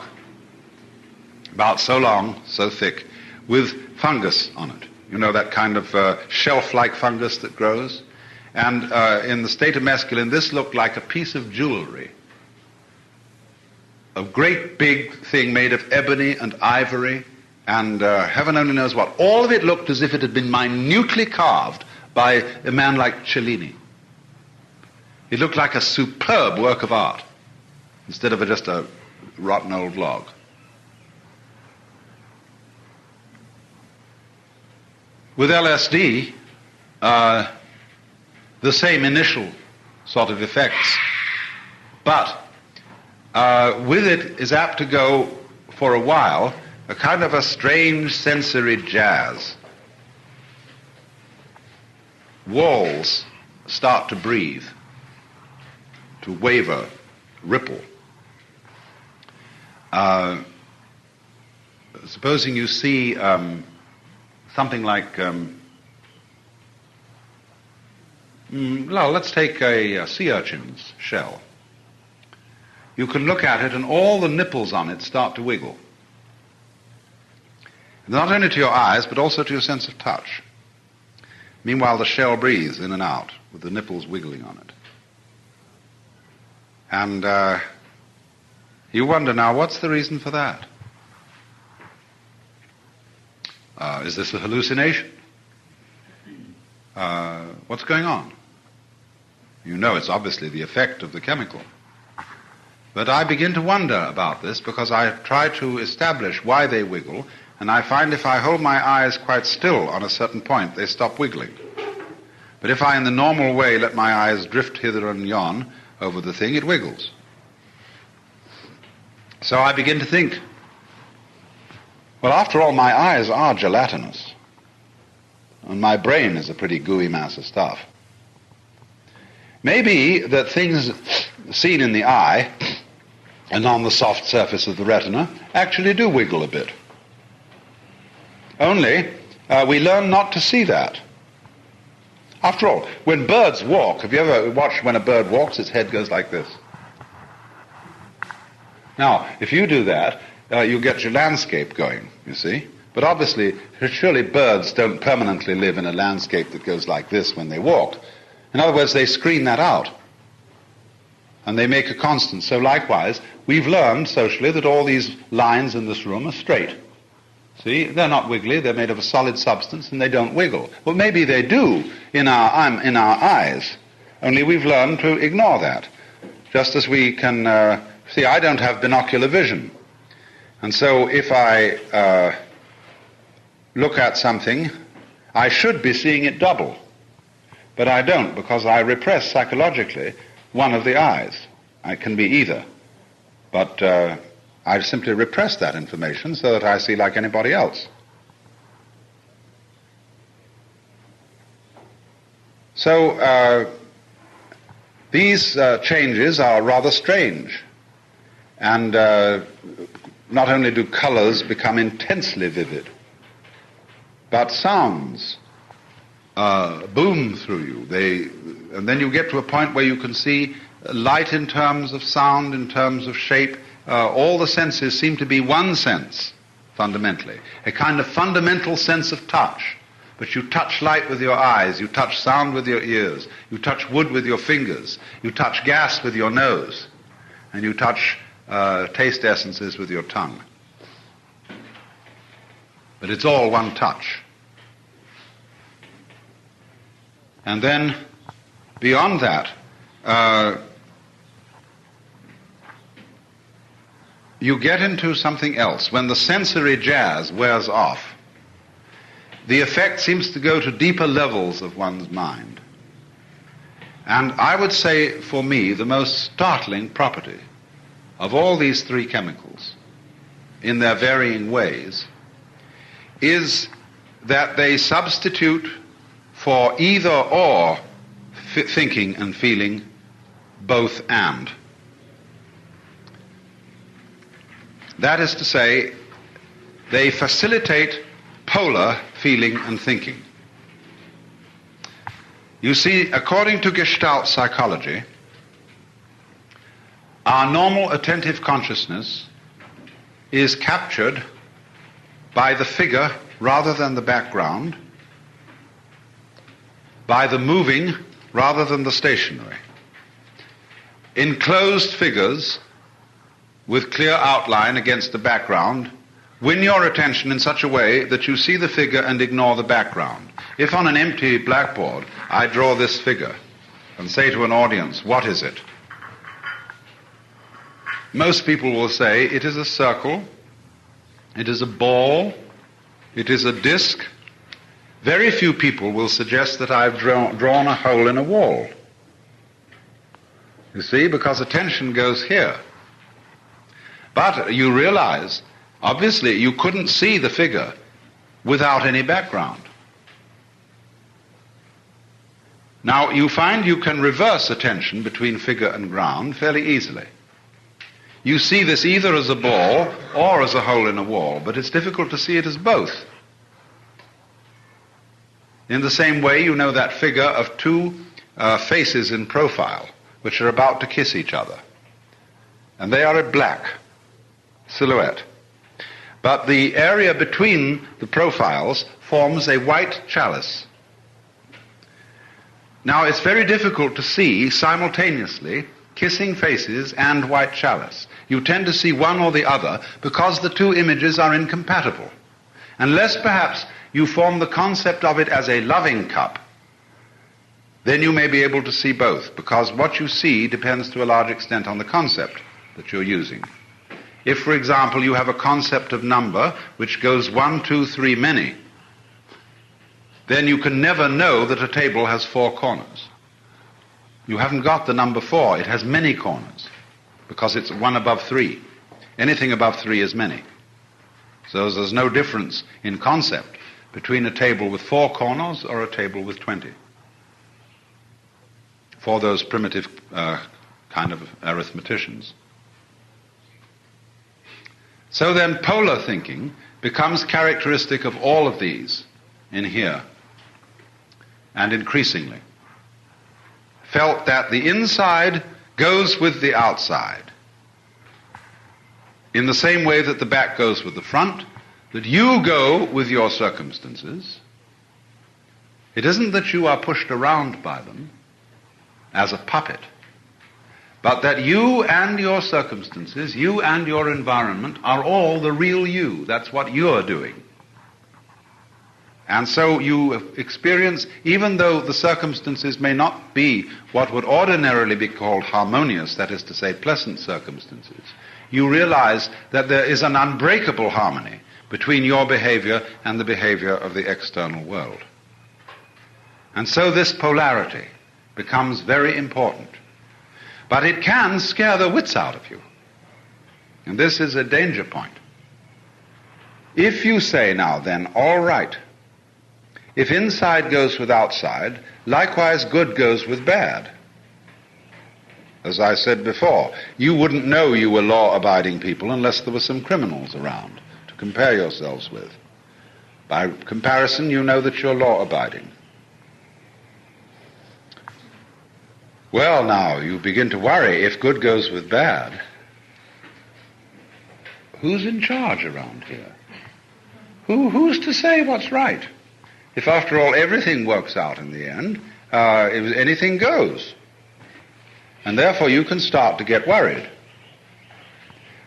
about so long, so thick, with fungus on it. You know, that kind of shelf-like fungus that grows? And in the state of mescaline, this looked like a piece of jewelry. A great big thing made of ebony and ivory and heaven only knows what. All of it looked as if it had been minutely carved by a man like Cellini. It looked like a superb work of art instead of just a rotten old log. With LSD, the same initial sort of effects, but with it is apt to go, for a while, a kind of a strange sensory jazz. Walls start to breathe, to waver, ripple. Supposing you see something like, well, let's take a sea urchin's shell. You can look at it and all the nipples on it start to wiggle. Not only to your eyes, but also to your sense of touch. Meanwhile, the shell breathes in and out with the nipples wiggling on it. And you wonder now, what's the reason for that? Is this a hallucination? What's going on? You know it's obviously the effect of the chemical. But I begin to wonder about this because I try to establish why they wiggle, and I find if I hold my eyes quite still on a certain point, they stop wiggling. But if I, in the normal way, let my eyes drift hither and yon over the thing, it wiggles. So I begin to think, well, after all, my eyes are gelatinous, and my brain is a pretty gooey mass of stuff. Maybe that things seen in the eye and on the soft surface of the retina actually do wiggle a bit. Only we learn not to see that. After all, when birds walk, have you ever watched when a bird walks, its head goes like this? Now, if you do that, you get your landscape going, you see. But obviously, surely birds don't permanently live in a landscape that goes like this when they walk. In other words, they screen that out. And they make a constant. So likewise, we've learned socially that all these lines in this room are straight. See, they're not wiggly, they're made of a solid substance, and they don't wiggle. Well, maybe they do in our eyes, only we've learned to ignore that. Just as we can, see, I don't have binocular vision. And so if I look at something, I should be seeing it double. But I don't, because I repress psychologically one of the eyes. I can be either. But I simply repress that information so that I see like anybody else. So these changes are rather strange. And not only do colors become intensely vivid, but sounds boom through you. And then you get to a point where you can see light in terms of sound, in terms of shape. All the senses seem to be one sense, fundamentally. A kind of fundamental sense of touch. But you touch light with your eyes, you touch sound with your ears, you touch wood with your fingers, you touch gas with your nose, and you touch taste essences with your tongue. But it's all one touch. And then, beyond that, you get into something else. When the sensory jazz wears off, the effect seems to go to deeper levels of one's mind. And I would say, for me, the most startling property of all these three chemicals, in their varying ways, is that they substitute for either or thinking and feeling both and. That is to say, they facilitate polar feeling and thinking. You see, according to Gestalt psychology, our normal attentive consciousness is captured by the figure rather than the background, by the moving rather than the stationary. Enclosed figures with clear outline against the background win your attention in such a way that you see the figure and ignore the background. If on an empty blackboard I draw this figure and say to an audience, what is it? Most people will say it is a circle, it is a ball, it is a disc. Very few people will suggest that I've drawn a hole in a wall. You see, because attention goes here. But you realize, obviously, you couldn't see the figure without any background. Now, you find you can reverse attention between figure and ground fairly easily. You see this either as a ball or as a hole in a wall, but it's difficult to see it as both. In the same way, you know that figure of two faces in profile, which are about to kiss each other. And they are a black silhouette. But the area between the profiles forms a white chalice. Now, it's very difficult to see simultaneously kissing faces and white chalice. You tend to see one or the other because the two images are incompatible. Unless perhaps you form the concept of it as a loving cup, then you may be able to see both, because what you see depends to a large extent on the concept that you're using. If, for example, you have a concept of number which goes 1, 2, 3, many, then you can never know that a table has 4 corners. You haven't got the number 4, it has many corners, because it's 1 above 3. Anything above 3 is many. So there's no difference in concept between a table with 4 corners or a table with 20. For those primitive kind of arithmeticians. So then polar thinking becomes characteristic of all of these in here, and increasingly. Felt that the inside goes with the outside. In the same way that the back goes with the front, that you go with your circumstances. It isn't that you are pushed around by them as a puppet, but that you and your circumstances, you and your environment are all the real you. That's what you're doing. And so you experience, even though the circumstances may not be what would ordinarily be called harmonious, that is to say pleasant circumstances, you realize that there is an unbreakable harmony between your behavior and the behavior of the external world. And so this polarity becomes very important. But it can scare the wits out of you. And this is a danger point. If you say now then, all right, if inside goes with outside, likewise good goes with bad. As I said before, you wouldn't know you were law-abiding people unless there were some criminals around to compare yourselves with. By comparison, you know that you're law-abiding. Well, now, you begin to worry, if good goes with bad, who's in charge around here? Who's to say what's right? If, after all, everything works out in the end, if anything goes. And therefore you can start to get worried.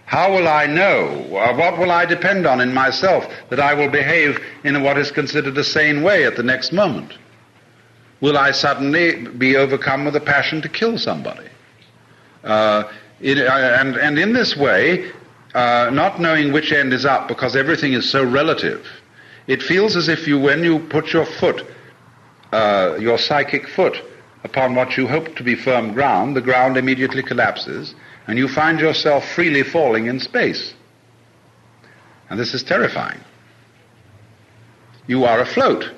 How will I know? What will I depend on in myself that I will behave in what is considered a sane way at the next moment? Will I suddenly be overcome with a passion to kill somebody? And in this way, not knowing which end is up because everything is so relative, it feels as if when you put your foot, your psychic foot, upon what you hope to be firm ground, the ground immediately collapses, and you find yourself freely falling in space. And this is terrifying. You are afloat.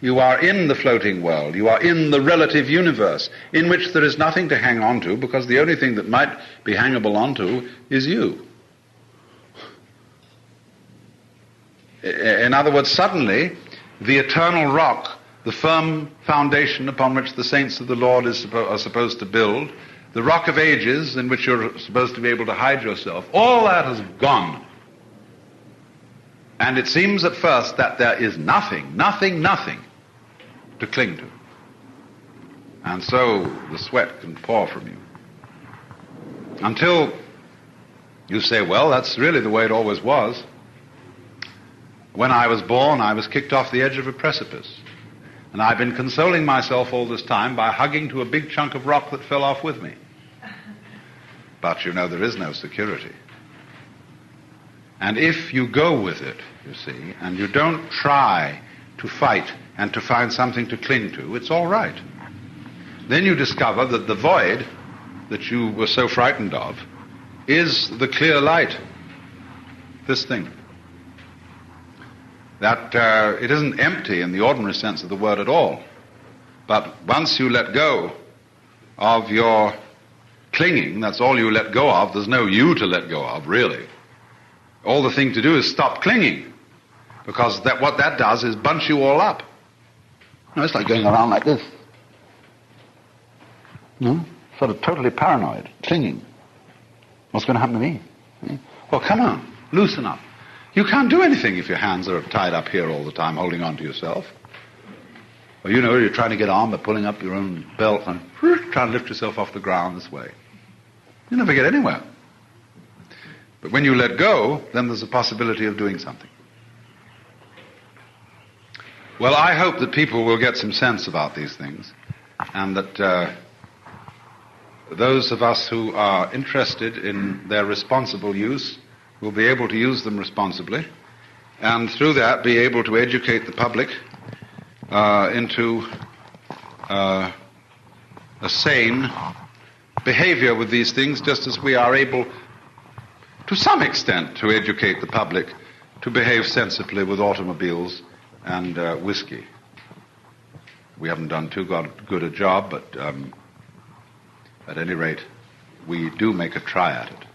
You are in the floating world. You are in the relative universe, in which there is nothing to hang on to, because the only thing that might be hangable onto is you. In other words, suddenly, the eternal rock, the firm foundation upon which the saints of the Lord are supposed to build, the rock of ages in which you're supposed to be able to hide yourself, all that has gone. And it seems at first that there is nothing to cling to. And so the sweat can pour from you. Until you say, well, that's really the way it always was. When I was born, I was kicked off the edge of a precipice. And I've been consoling myself all this time by hugging to a big chunk of rock that fell off with me. But you know, there is no security. And if you go with it, you see, and you don't try to fight and to find something to cling to, it's all right. Then you discover that the void that you were so frightened of is the clear light, this thing. That it isn't empty in the ordinary sense of the word at all. But once you let go of your clinging, that's all you let go of. There's no you to let go of, really. All the thing to do is stop clinging, because what that does is bunch you all up. No, it's like going around like this. No? Sort of totally paranoid, clinging. What's going to happen to me? Well, come on, loosen up. You can't do anything if your hands are tied up here all the time, holding on to yourself. Or you're trying to get on by pulling up your own belt and trying to lift yourself off the ground this way. You never get anywhere. But when you let go, then there's a possibility of doing something. Well, I hope that people will get some sense about these things, and that those of us who are interested in their responsible use will be able to use them responsibly, and through that be able to educate the public into a sane behavior with these things, just as we are able, to some extent, to educate the public to behave sensibly with automobiles and whiskey. We haven't done too good a job, but at any rate, we do make a try at it.